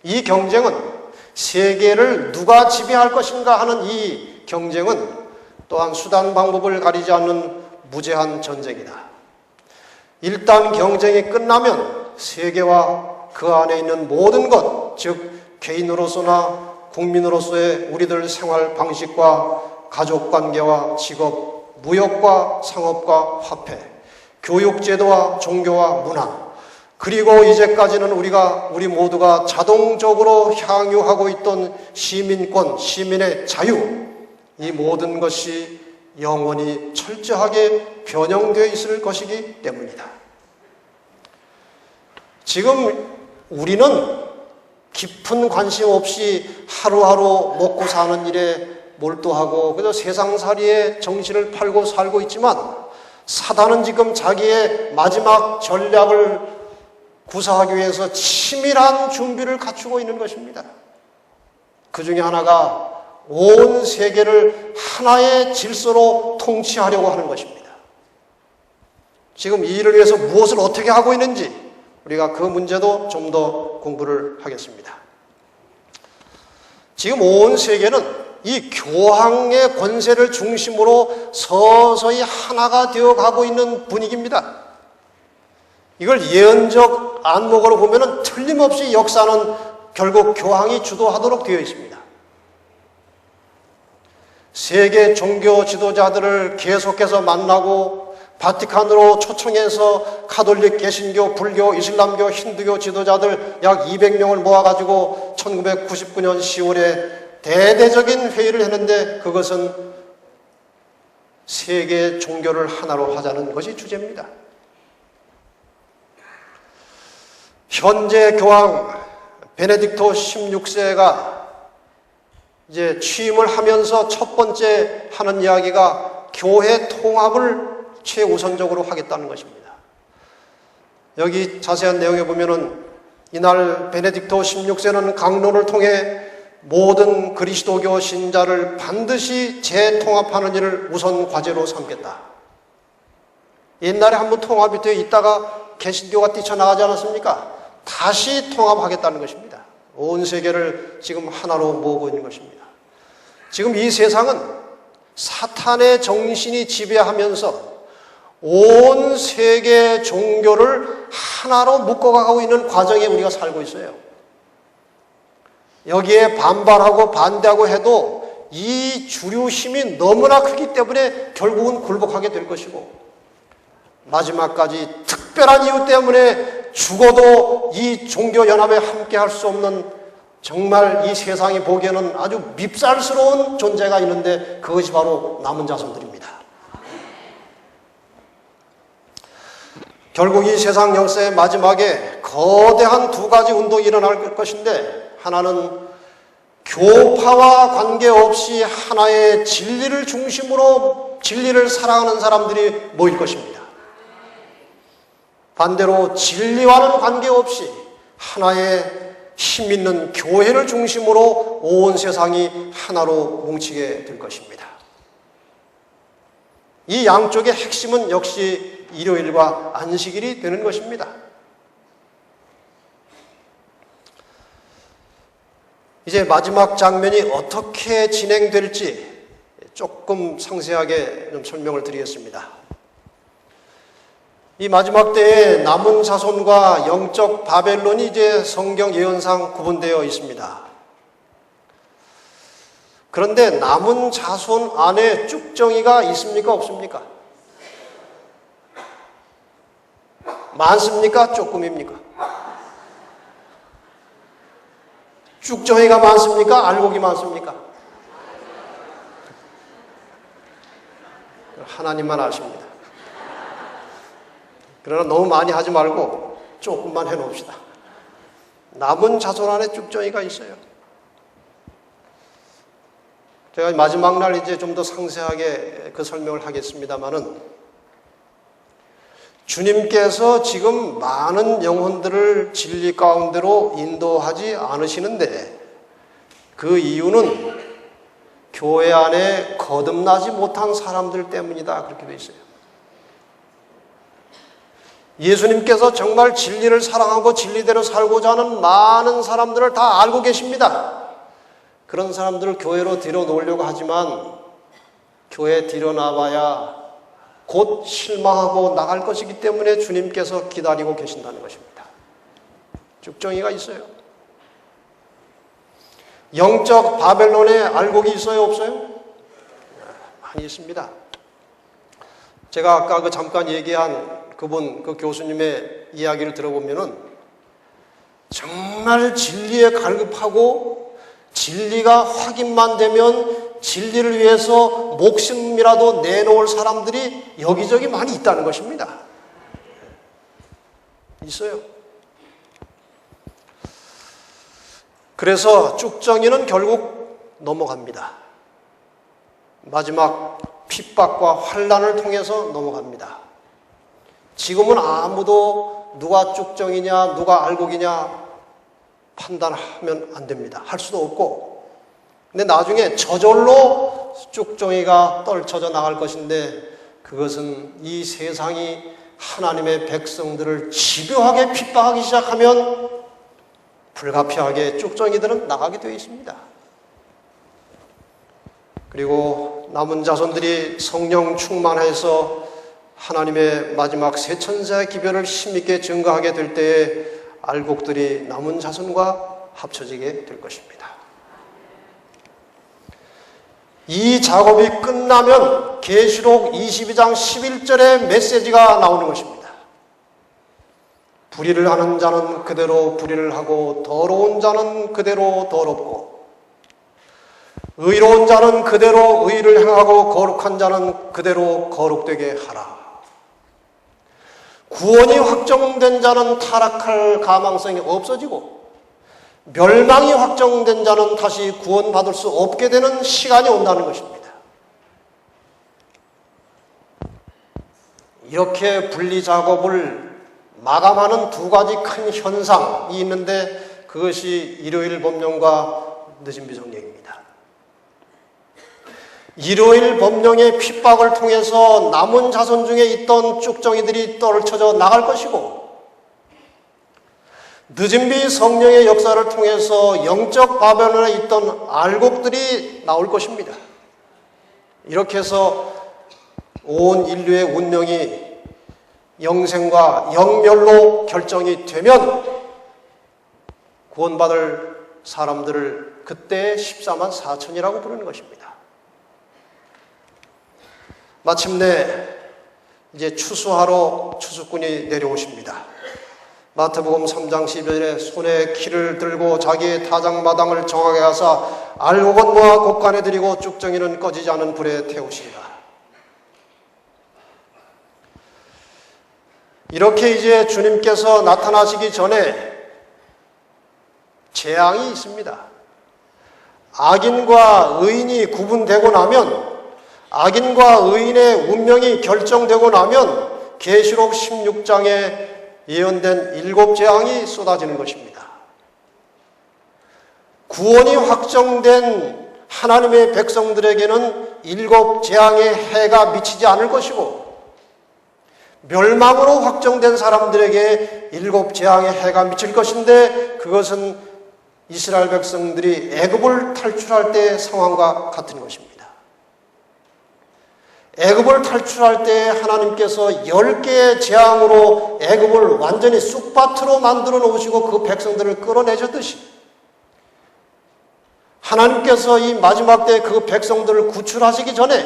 이 경쟁은 세계를 누가 지배할 것인가 하는 이 경쟁은 또한 수단 방법을 가리지 않는 무제한 전쟁이다. 일단 경쟁이 끝나면 세계와 그 안에 있는 모든 것, 즉 개인으로서나 국민으로서의 우리들 생활 방식과 가족관계와 직업, 무역과 상업과 화폐, 교육제도와 종교와 문화, 그리고 이제까지는 우리 모두가 자동적으로 향유하고 있던 시민권, 시민의 자유, 이 모든 것이 영원히 철저하게 변형되어 있을 것이기 때문이다. 지금 우리는 깊은 관심 없이 하루하루 먹고 사는 일에 몰두하고 그저 세상살이에 정신을 팔고 살고 있지만 사단은 지금 자기의 마지막 전략을 구사하기 위해서 치밀한 준비를 갖추고 있는 것입니다. 그 중에 하나가 온 세계를 하나의 질서로 통치하려고 하는 것입니다. 지금 이 일을 위해서 무엇을 어떻게 하고 있는지 우리가 그 문제도 좀 더 공부를 하겠습니다. 지금 온 세계는 이 교황의 권세를 중심으로 서서히 하나가 되어가고 있는 분위기입니다. 이걸 예언적 안목으로 보면 틀림없이 역사는 결국 교황이 주도하도록 되어 있습니다. 세계 종교 지도자들을 계속해서 만나고 바티칸으로 초청해서 가톨릭, 개신교, 불교, 이슬람교, 힌두교 지도자들 약 200명을 모아가지고 1999년 10월에 대대적인 회의를 했는데 그것은 세계 종교를 하나로 하자는 것이 주제입니다. 현재 교황 베네딕토 16세가 이제 취임을 하면서 첫 번째 하는 이야기가 교회 통합을 최우선적으로 하겠다는 것입니다. 여기 자세한 내용에 보면은 이날 베네딕토 16세는 강론을 통해 모든 그리스도교 신자를 반드시 재통합하는 일을 우선 과제로 삼겠다. 옛날에 한번 통합이 되어 있다가 개신교가 뛰쳐나가지 않았습니까? 다시 통합하겠다는 것입니다. 온 세계를 지금 하나로 모으고 있는 것입니다. 지금 이 세상은 사탄의 정신이 지배하면서 온 세계 종교를 하나로 묶어가고 있는 과정에 우리가 살고 있어요. 여기에 반발하고 반대하고 해도 이 주류 힘이 너무나 크기 때문에 결국은 굴복하게 될 것이고, 마지막까지 특별한 이유 때문에 죽어도 이 종교연합에 함께 할 수 없는, 정말 이 세상이 보기에는 아주 밉살스러운 존재가 있는데 그것이 바로 남은 자손들입니다. 결국 이 세상 역사의 마지막에 거대한 두 가지 운동이 일어날 것인데, 하나는 교파와 관계없이 하나의 진리를 중심으로 진리를 사랑하는 사람들이 모일 것입니다. 반대로 진리와는 관계없이 하나의 힘 있는 교회를 중심으로 온 세상이 하나로 뭉치게 될 것입니다. 이 양쪽의 핵심은 역시 일요일과 안식일이 되는 것입니다. 이제 마지막 장면이 어떻게 진행될지 조금 상세하게 좀 설명을 드리겠습니다. 이 마지막 때에 남은 자손과 영적 바벨론이 이제 성경 예언상 구분되어 있습니다. 그런데 남은 자손 안에 쭉정이가 있습니까? 없습니까? 많습니까? 조금입니까? 쭉정이가 많습니까? 알곡이 많습니까? 하나님만 아십니다. 그러나 너무 많이 하지 말고 조금만 해놓읍시다. 남은 자손 안에 쭉정이가 있어요. 제가 마지막 날 이제 좀 더 상세하게 그 설명을 하겠습니다마는, 주님께서 지금 많은 영혼들을 진리 가운데로 인도하지 않으시는데, 그 이유는 교회 안에 거듭나지 못한 사람들 때문이다, 그렇게 되어 있어요. 예수님께서 정말 진리를 사랑하고 진리대로 살고자 하는 많은 사람들을 다 알고 계십니다. 그런 사람들을 교회로 들여놓으려고 하지만 교회에 들여놔봐야 곧 실망하고 나갈 것이기 때문에 주님께서 기다리고 계신다는 것입니다. 쭉정이가 있어요. 영적 바벨론에 알곡이 있어요? 없어요? 많이 있습니다. 제가 아까 잠깐 얘기한 그 교수님의 이야기를 들어보면은 정말 진리에 갈급하고 진리가 확인만 되면 진리를 위해서 목숨이라도 내놓을 사람들이 여기저기 많이 있다는 것입니다. 있어요. 그래서 쭉정이는 결국 넘어갑니다. 마지막 핍박과 환난을 통해서 넘어갑니다. 지금은 아무도 누가 쭉정이냐 누가 알곡이냐 판단하면 안 됩니다. 할 수도 없고. 근데 나중에 저절로 쭉정이가 떨쳐져 나갈 것인데, 그것은 이 세상이 하나님의 백성들을 집요하게 핍박하기 시작하면 불가피하게 쭉정이들은 나가게 되어 있습니다. 그리고 남은 자손들이 성령 충만해서 하나님의 마지막 새 천사의 기별을 힘있게 증거하게 될 때에 알곡들이 남은 자손과 합쳐지게 될 것입니다. 이 작업이 끝나면 계시록 22장 11절의 메시지가 나오는 것입니다. 불의를 하는 자는 그대로 불의를 하고 더러운 자는 그대로 더럽고 의로운 자는 그대로 의를 행하고 거룩한 자는 그대로 거룩되게 하라. 구원이 확정된 자는 타락할 가망성이 없어지고 멸망이 확정된 자는 다시 구원받을 수 없게 되는 시간이 온다는 것입니다. 이렇게 분리 작업을 마감하는 두 가지 큰 현상이 있는데 그것이 일요일 법령과 늦은 비성령입니다. 일요일 법령의 핍박을 통해서 남은 자손 중에 있던 쭉정이들이 떨쳐져 나갈 것이고, 늦은비 성령의 역사를 통해서 영적 바벨론에 있던 알곡들이 나올 것입니다. 이렇게 해서 온 인류의 운명이 영생과 영멸로 결정이 되면 구원받을 사람들을 그때 14만 4천이라고 부르는 것입니다. 마침내 이제 추수하러 추수꾼이 내려오십니다. 마태복음 3장 12절에 손에 키를 들고 자기의 타작마당을 정하게 하사 알곡은 모아 곡간에 들이고 쭉정이는 꺼지지 않은 불에 태우시리라. 이렇게 이제 주님께서 나타나시기 전에 재앙이 있습니다. 악인과 의인이 구분되고 나면, 악인과 의인의 운명이 결정되고 나면 계시록 16장에 예언된 7 재앙이 쏟아지는 것입니다. 구원이 확정된 하나님의 백성들에게는 7 재앙의 해가 미치지 않을 것이고, 멸망으로 확정된 사람들에게 7 재앙의 해가 미칠 것인데, 그것은 이스라엘 백성들이 애굽을 탈출할 때의 상황과 같은 것입니다. 애굽을 탈출할 때 하나님께서 10개의 재앙으로 애굽을 완전히 쑥밭으로 만들어 놓으시고 그 백성들을 끌어내셨듯이, 하나님께서 이 마지막 때 그 백성들을 구출하시기 전에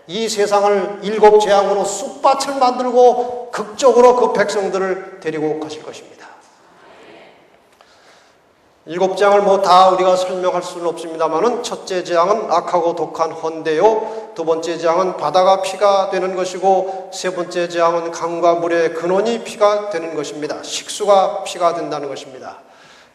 이 세상을 7 재앙으로 쑥밭을 만들고 극적으로 그 백성들을 데리고 가실 것입니다. 7 재앙을 뭐 다 우리가 설명할 수는 없습니다만은, 첫째 재앙은 악하고 독한 헌대요, 두 번째 재앙은 바다가 피가 되는 것이고, 세 번째 재앙은 강과 물의 근원이 피가 되는 것입니다. 식수가 피가 된다는 것입니다.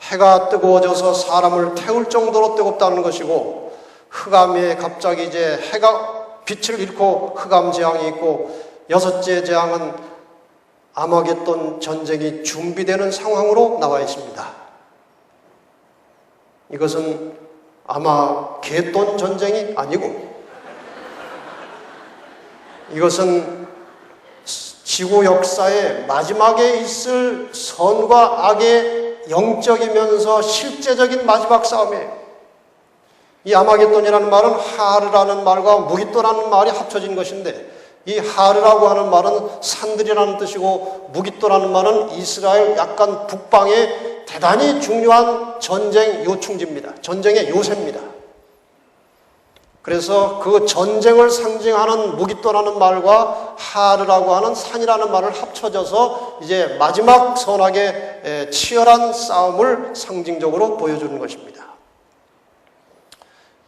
해가 뜨거워져서 사람을 태울 정도로 뜨겁다는 것이고, 흑암에 갑자기 이제 해가 빛을 잃고 흑암 재앙이 있고, 6째 재앙은 아마겟돈 전쟁이 준비되는 상황으로 나와 있습니다. 이것은 아마 겟돈 전쟁이 아니고, 이것은 지구 역사의 마지막에 있을 선과 악의 영적이면서 실제적인 마지막 싸움이에요. 이 아마겟돈이라는 말은 하르라는 말과 무깃도라는 말이 합쳐진 것인데, 이 하르라고 하는 말은 산들이라는 뜻이고, 무깃도라는 말은 이스라엘 약간 북방의 대단히 중요한 전쟁 요충지입니다. 전쟁의 요새입니다. 그래서 그 전쟁을 상징하는 무깃도라는 말과 하르라고 하는 산이라는 말을 합쳐져서 이제 마지막 선악의 치열한 싸움을 상징적으로 보여주는 것입니다.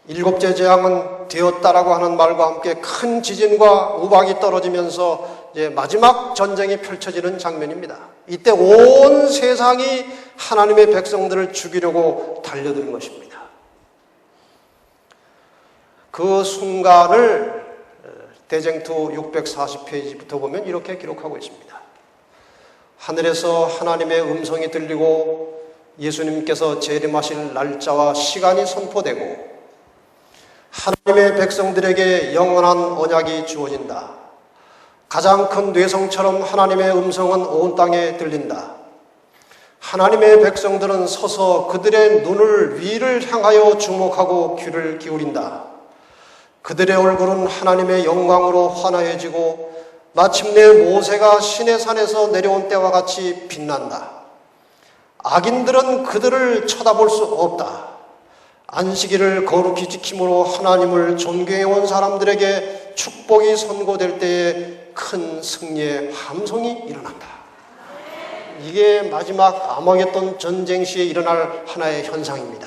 7째 재앙은 되었다라고 하는 말과 함께 큰 지진과 우박이 떨어지면서 이제 마지막 전쟁이 펼쳐지는 장면입니다. 이때 온 세상이 하나님의 백성들을 죽이려고 달려드는 것입니다. 그 순간을 대쟁투 640페이지부터 보면 이렇게 기록하고 있습니다. 하늘에서 하나님의 음성이 들리고 예수님께서 재림하실 날짜와 시간이 선포되고 하나님의 백성들에게 영원한 언약이 주어진다. 가장 큰 뇌성처럼 하나님의 음성은 온 땅에 들린다. 하나님의 백성들은 서서 그들의 눈을 위를 향하여 주목하고 귀를 기울인다. 그들의 얼굴은 하나님의 영광으로 환하여지고 마침내 모세가 시내산에서 내려온 때와 같이 빛난다. 악인들은 그들을 쳐다볼 수 없다. 안식일을 거룩히 지킴으로 하나님을 존경해온 사람들에게 축복이 선고될 때에 큰 승리의 함성이 일어난다. 이게 마지막 아마겟돈 전쟁 시에 일어날 하나의 현상입니다.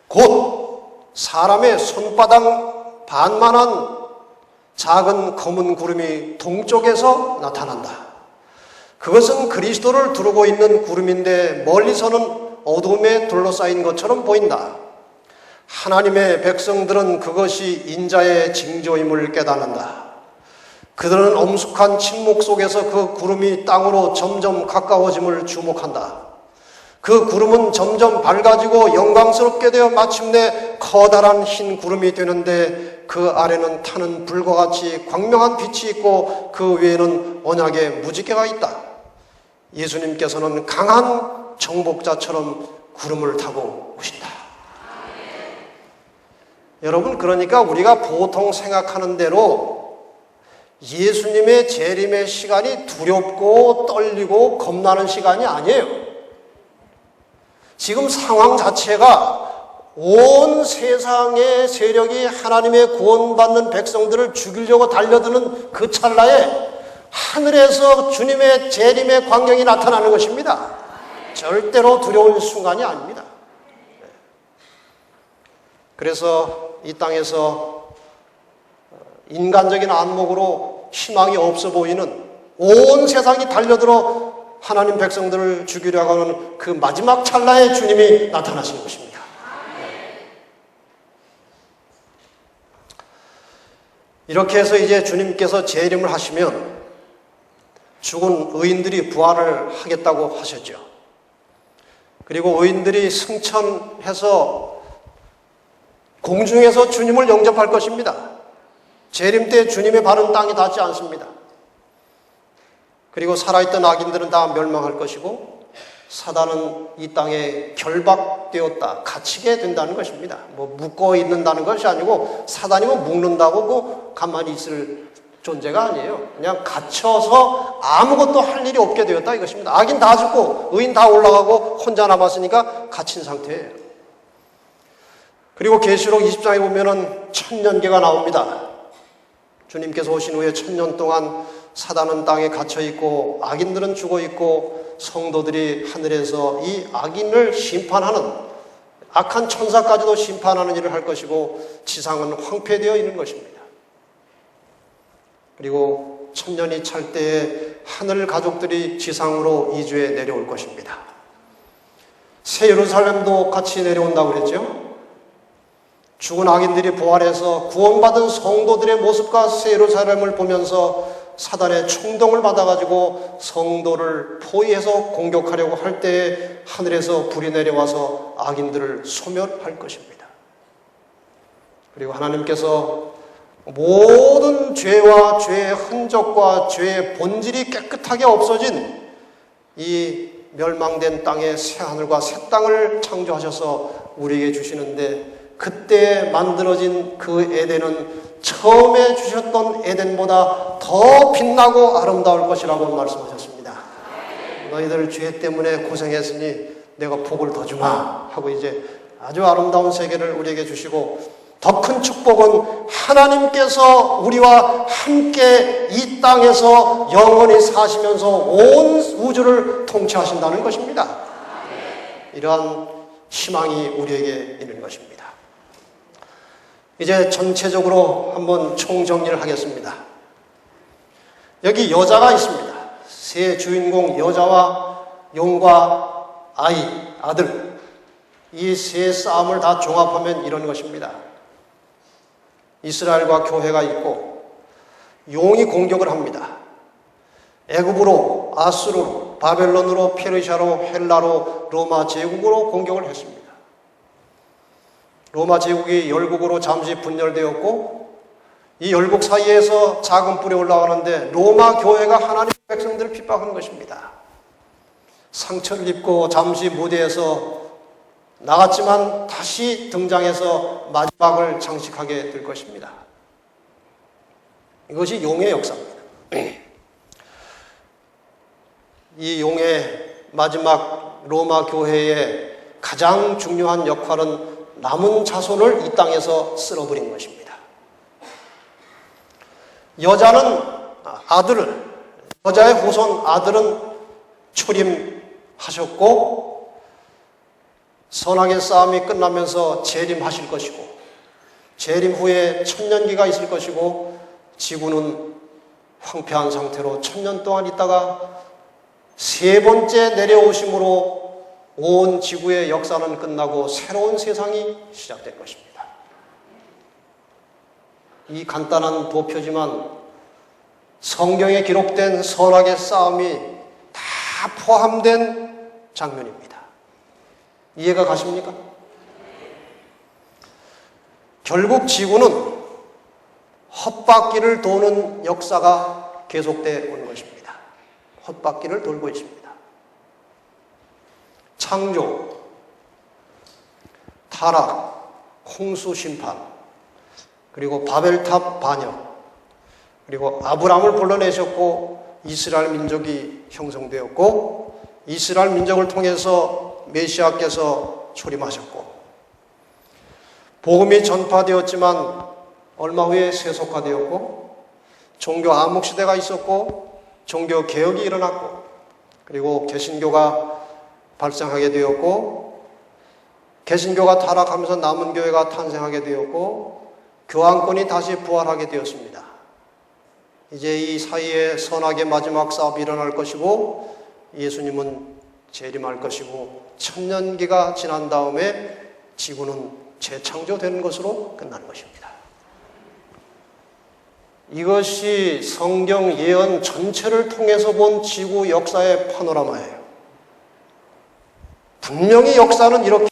곧 사람의 손바닥 반만한 작은 검은 구름이 동쪽에서 나타난다. 그것은 그리스도를 두르고 있는 구름인데 멀리서는 어둠에 둘러싸인 것처럼 보인다. 하나님의 백성들은 그것이 인자의 징조임을 깨닫는다. 그들은 엄숙한 침묵 속에서 그 구름이 땅으로 점점 가까워짐을 주목한다. 그 구름은 점점 밝아지고 영광스럽게 되어 마침내 커다란 흰 구름이 되는데 그 아래는 타는 불과 같이 광명한 빛이 있고 그 위에는 언약의 무지개가 있다. 예수님께서는 강한 정복자처럼 구름을 타고 오신다. 여러분, 그러니까 우리가 보통 생각하는 대로 예수님의 재림의 시간이 두렵고 떨리고 겁나는 시간이 아니에요. 지금 상황 자체가 온 세상의 세력이 하나님의 구원받는 백성들을 죽이려고 달려드는 그 찰나에 하늘에서 주님의 재림의 광경이 나타나는 것입니다. 절대로 두려운 순간이 아닙니다. 그래서 이 땅에서 인간적인 안목으로 희망이 없어 보이는 온 세상이 달려들어 하나님 백성들을 죽이려고 하는 그 마지막 찰나에 주님이 나타나시는 것입니다. 이렇게 해서 이제 주님께서 재림을 하시면 죽은 의인들이 부활을 하겠다고 하셨죠. 그리고 의인들이 승천해서 공중에서 주님을 영접할 것입니다. 재림 때 주님의 발은 땅에 닿지 않습니다. 그리고 살아있던 악인들은 다 멸망할 것이고 사단은 이 땅에 결박되었다, 갇히게 된다는 것입니다. 묶어 있는다는 것이 아니고 사단이 묶는다고 가만히 있을 존재가 아니에요. 그냥 갇혀서 아무것도 할 일이 없게 되었다 이것입니다. 악인 다 죽고 의인 다 올라가고 혼자 남았으니까 갇힌 상태예요. 그리고 계시록 20장에 보면은 천년계가 나옵니다. 주님께서 오신 후에 1000년 동안 사단은 땅에 갇혀있고 악인들은 죽어있고 성도들이 하늘에서 이 악인을 심판하는 악한 천사까지도 심판하는 일을 할 것이고 지상은 황폐되어 있는 것입니다. 그리고 1000년이 찰 때에 하늘 가족들이 지상으로 이주해 내려올 것입니다. 새 예루살렘도 같이 내려온다고 그랬죠. 죽은 악인들이 부활해서 구원받은 성도들의 모습과 새 예루살렘을 보면서 사단의 충동을 받아가지고 성도를 포위해서 공격하려고 할 때에 하늘에서 불이 내려와서 악인들을 소멸할 것입니다. 그리고 하나님께서 모든 죄와 죄의 흔적과 죄의 본질이 깨끗하게 없어진 이 멸망된 땅에 새 하늘과 새 땅을 창조하셔서 우리에게 주시는데 그때 만들어진 그 에덴은 처음에 주셨던 에덴보다 더 빛나고 아름다울 것이라고 말씀하셨습니다. 너희들 죄 때문에 고생했으니 내가 복을 더 주마 하고 이제 아주 아름다운 세계를 우리에게 주시고 더 큰 축복은 하나님께서 우리와 함께 이 땅에서 영원히 사시면서 온 우주를 통치하신다는 것입니다. 이러한 희망이 우리에게 있는 것입니다. 이제 전체적으로 한번 총정리를 하겠습니다. 여기 여자가 있습니다. 세 주인공 여자와 용과 아들, 이 세 싸움을 다 종합하면 이런 것입니다. 이스라엘과 교회가 있고 용이 공격을 합니다. 애굽으로, 아수르로, 바벨론으로, 페르시아로, 헬라로, 로마 제국으로 공격을 했습니다. 로마 제국이 열국으로 잠시 분열되었고 이 열국 사이에서 작은 뿔이 올라가는데 로마 교회가 하나님의 백성들을 핍박한 것입니다. 상처를 입고 잠시 무대에서 나갔지만 다시 등장해서 마지막을 장식하게 될 것입니다. 이것이 용의 역사입니다. 이 용의 마지막 로마 교회의 가장 중요한 역할은 남은 자손을 이 땅에서 쓸어버린 것입니다. 여자의 후손 아들은 초림하셨고 선악의 싸움이 끝나면서 재림하실 것이고 재림 후에 천년기가 있을 것이고 지구는 황폐한 상태로 1000년 동안 있다가 세 번째 내려오심으로 온 지구의 역사는 끝나고 새로운 세상이 시작될 것입니다. 이 간단한 도표지만 성경에 기록된 선악의 싸움이 다 포함된 장면입니다. 이해가 가십니까? 결국 지구는 헛바퀴를 도는 역사가 계속되어 오는 것입니다. 헛바퀴를 돌고 있습니다. 창조, 타락, 홍수 심판, 그리고 바벨탑 반역, 그리고 아브람을 불러내셨고 이스라엘 민족이 형성되었고 이스라엘 민족을 통해서 메시아께서 출임하셨고 복음이 전파되었지만 얼마 후에 세속화되었고 종교 암흑시대가 있었고 종교 개혁이 일어났고 그리고 개신교가 발생하게 되었고 개신교가 타락하면서 남은 교회가 탄생하게 되었고 교황권이 다시 부활하게 되었습니다. 이제 이 사이에 선악의 마지막 싸움이 일어날 것이고 예수님은 재림할 것이고 천년기가 지난 다음에 지구는 재창조되는 것으로 끝나는 것입니다. 이것이 성경 예언 전체를 통해서 본 지구 역사의 파노라마예요. 분명히 역사는 이렇게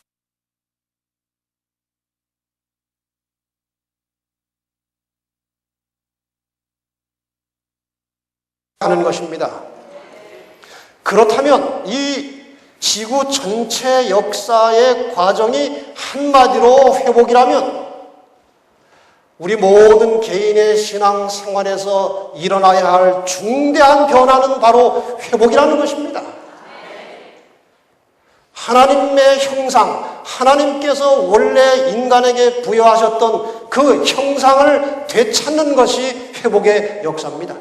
하는 것입니다. 그렇다면 이 지구 전체 역사의 과정이 한마디로 회복이라면 우리 모든 개인의 신앙 생활에서 일어나야 할 중대한 변화는 바로 회복이라는 것입니다. 하나님의 형상, 하나님께서 원래 인간에게 부여하셨던 그 형상을 되찾는 것이 회복의 역사입니다.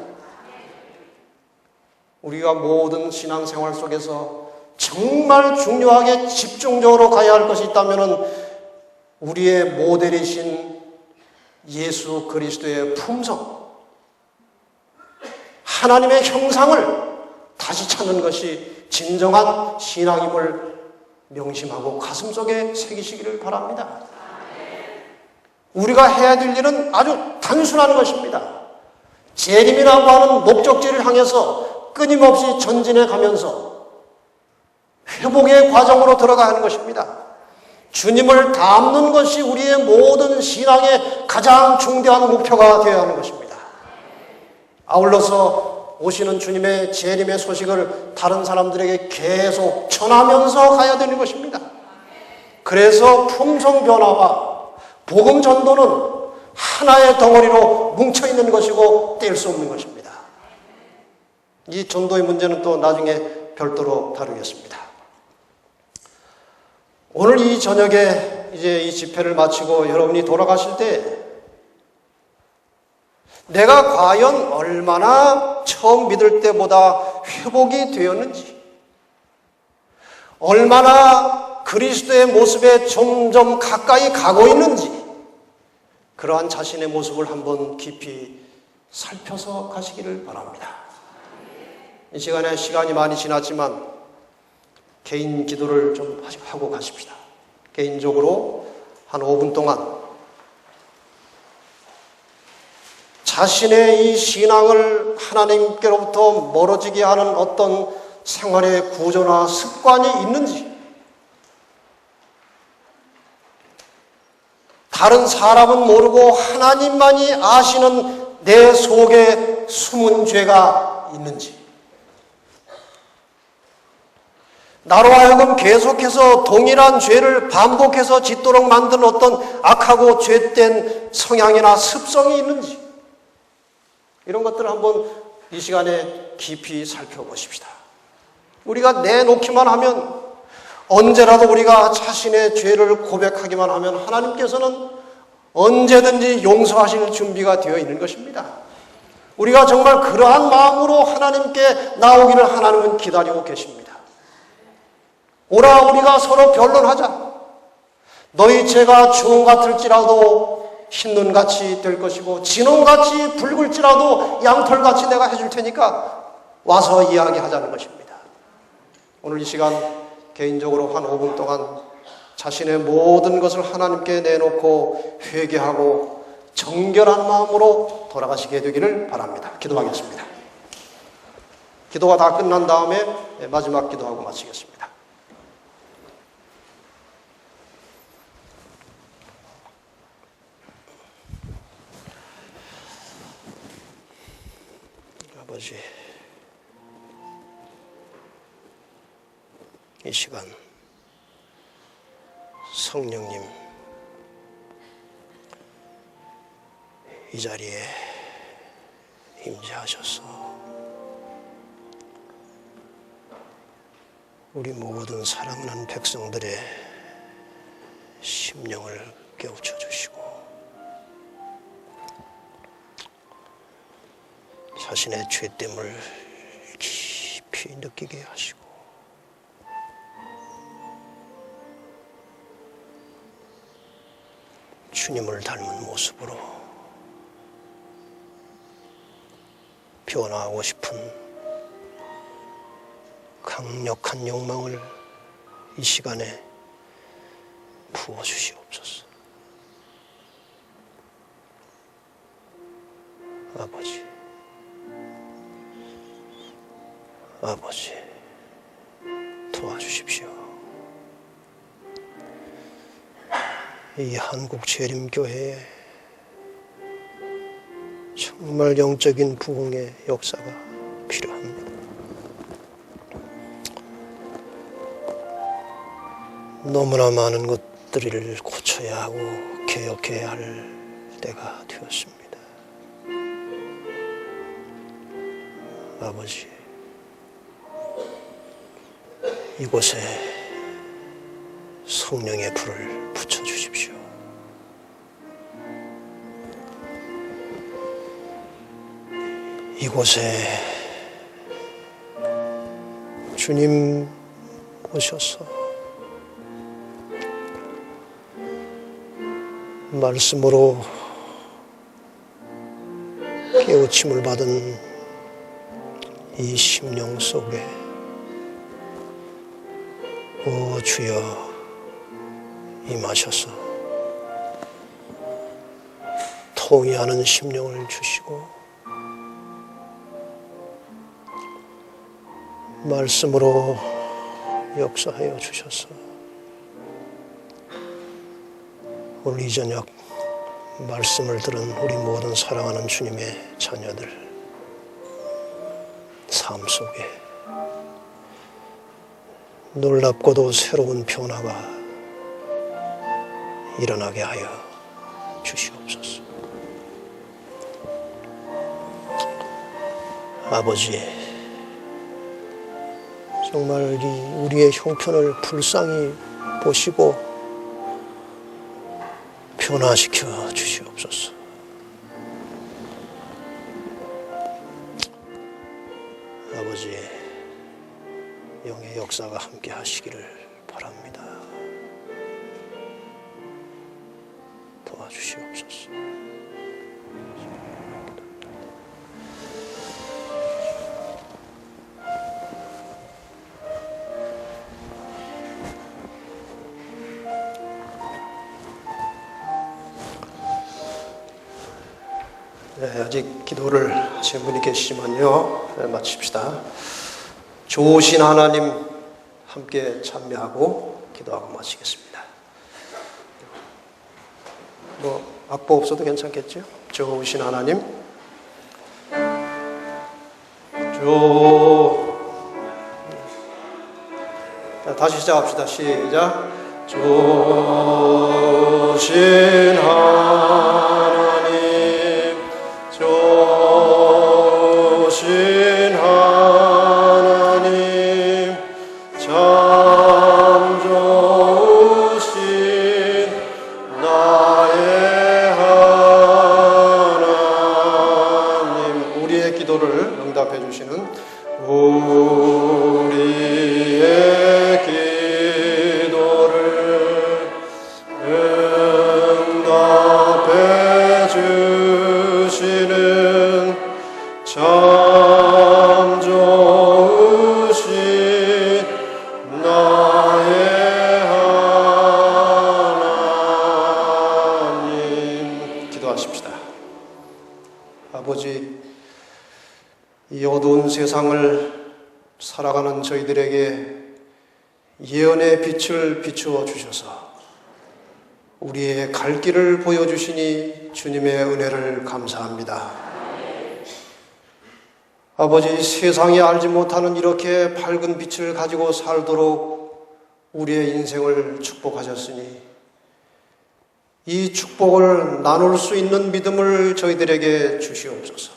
우리가 모든 신앙생활 속에서 정말 중요하게 집중적으로 가야 할 것이 있다면 우리의 모델이신 예수 그리스도의 품성, 하나님의 형상을 다시 찾는 것이 진정한 신앙임을 명심하고 가슴속에 새기시기를 바랍니다. 우리가 해야 될 일은 아주 단순한 것입니다. 재림이라고 하는 목적지를 향해서 끊임없이 전진해 가면서 회복의 과정으로 들어가는 것입니다. 주님을 닮는 것이 우리의 모든 신앙의 가장 중대한 목표가 되어야 하는 것입니다. 아울러서 오시는 주님의 재림의 소식을 다른 사람들에게 계속 전하면서 가야 되는 것입니다. 그래서 품성 변화와 복음 전도는 하나의 덩어리로 뭉쳐있는 것이고 뗄 수 없는 것입니다. 이 전도의 문제는 또 나중에 별도로 다루겠습니다. 오늘 이 저녁에 이제 이 집회를 마치고 여러분이 돌아가실 때 내가 과연 얼마나 처음 믿을 때보다 회복이 되었는지, 얼마나 그리스도의 모습에 점점 가까이 가고 있는지, 그러한 자신의 모습을 한번 깊이 살펴서 가시기를 바랍니다. 이 시간에 시간이 많이 지났지만 개인 기도를 좀 하고 가십시다. 개인적으로 한 5분 동안 자신의 이 신앙을 하나님께로부터 멀어지게 하는 어떤 생활의 구조나 습관이 있는지, 다른 사람은 모르고 하나님만이 아시는 내 속에 숨은 죄가 있는지, 나로 하여금 계속해서 동일한 죄를 반복해서 짓도록 만드는 어떤 악하고 죄된 성향이나 습성이 있는지, 이런 것들을 한번 이 시간에 깊이 살펴보십시다. 우리가 내놓기만 하면, 언제라도 우리가 자신의 죄를 고백하기만 하면 하나님께서는 언제든지 용서하실 준비가 되어 있는 것입니다. 우리가 정말 그러한 마음으로 하나님께 나오기를 하나님은 기다리고 계십니다. 오라, 우리가 서로 변론하자. 너희 죄가 주홍 같을지라도 흰눈같이 될 것이고 진홍같이 붉을지라도 양털같이 내가 해줄 테니까 와서 이야기하자는 것입니다. 오늘 이 시간 개인적으로 한 5분 동안 자신의 모든 것을 하나님께 내놓고 회개하고 정결한 마음으로 돌아가시게 되기를 바랍니다. 기도하겠습니다. 기도가 다 끝난 다음에 마지막 기도하고 마치겠습니다. 아버지, 이 시간 성령님 이 자리에 임재하셔서 우리 모든 사랑하는 백성들의 심령을 깨우쳐 주시고 자신의 죄됨을 깊이 느끼게 하시고 주님을 닮은 모습으로 변화하고 싶은 강력한 욕망을 이 시간에 부어주시옵소서. 아버지, 도와주십시오. 이 한국재림교회에 정말 영적인 부흥의 역사가 필요합니다. 너무나 많은 것들을 고쳐야 하고 개혁해야 할 때가 되었습니다. 아버지, 이곳에 성령의 불을 붙여주십시오. 이곳에 주님 오셔서 말씀으로 깨우침을 받은 이 심령 속에 오 주여 임하셔서 통회하는 심령을 주시고 말씀으로 역사하여 주셔서 오늘 이 저녁 말씀을 들은 우리 모든 사랑하는 주님의 자녀들 삶 속에 놀랍고도 새로운 변화가 일어나게 하여 주시옵소서. 아버지, 정말 우리의 형편을 불쌍히 보시고 변화시켜 주시옵소서. 아버지, 영의 역사가 함께 하시기를 바랍니다. 도와주시옵소서. 네, 아직 기도를 하신 분이 계시지만요. 네, 마칩시다. 좋으신 하나님 함께 참여하고 기도하고 마치겠습니다. 악보 없어도 괜찮겠죠? 좋으신 하나님, 다시 시작합시다. 시작. 좋으신 하나님, 좋으신 하나님, 참 좋으신 나의 하나님. 우리의 기도를 응답해 주시는 우리의 기도를 응답해 주시는 참 좋으신 나의 하나님. 기도하십시다. 아버지, 이 어두운 세상을 살아가는 저희들에게 예언의 빛을 비추어 주셔서 우리의 갈 길을 보여주시니 주님의 은혜를 감사합니다. 아버지, 세상이 알지 못하는 이렇게 밝은 빛을 가지고 살도록 우리의 인생을 축복하셨으니 이 축복을 나눌 수 있는 믿음을 저희들에게 주시옵소서.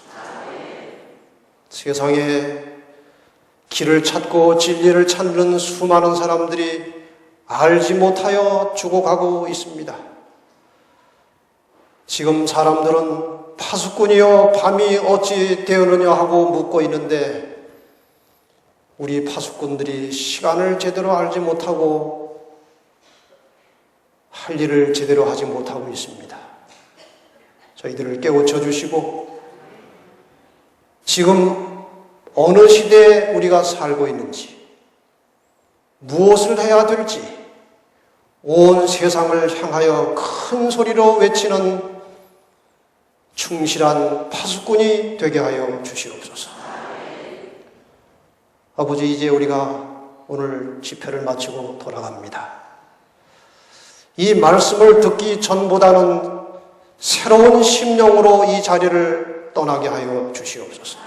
세상에 길을 찾고 진리를 찾는 수많은 사람들이 알지 못하여 죽어가고 있습니다. 지금 사람들은 파수꾼이여 밤이 어찌 되었느냐 하고 묻고 있는데 우리 파수꾼들이 시간을 제대로 알지 못하고 할 일을 제대로 하지 못하고 있습니다. 저희들을 깨우쳐 주시고 지금 어느 시대에 우리가 살고 있는지 무엇을 해야 될지 온 세상을 향하여 큰 소리로 외치는 충실한 파수꾼이 되게 하여 주시옵소서. 아버지, 이제 우리가 오늘 집회를 마치고 돌아갑니다. 이 말씀을 듣기 전보다는 새로운 심령으로 이 자리를 떠나게 하여 주시옵소서.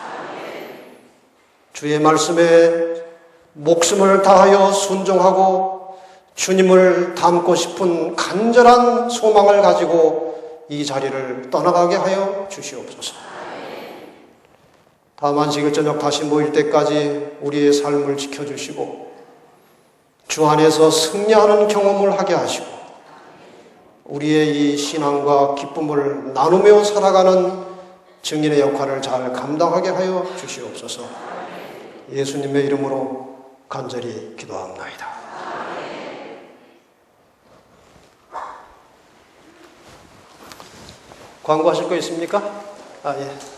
주의 말씀에 목숨을 다하여 순종하고 주님을 닮고 싶은 간절한 소망을 가지고 이 자리를 떠나가게 하여 주시옵소서. 다음 안식일 저녁 다시 모일 때까지 우리의 삶을 지켜주시고 주 안에서 승리하는 경험을 하게 하시고 우리의 이 신앙과 기쁨을 나누며 살아가는 증인의 역할을 잘 감당하게 하여 주시옵소서. 예수님의 이름으로 간절히 기도합나이다. 광고하실 거 있습니까? 예.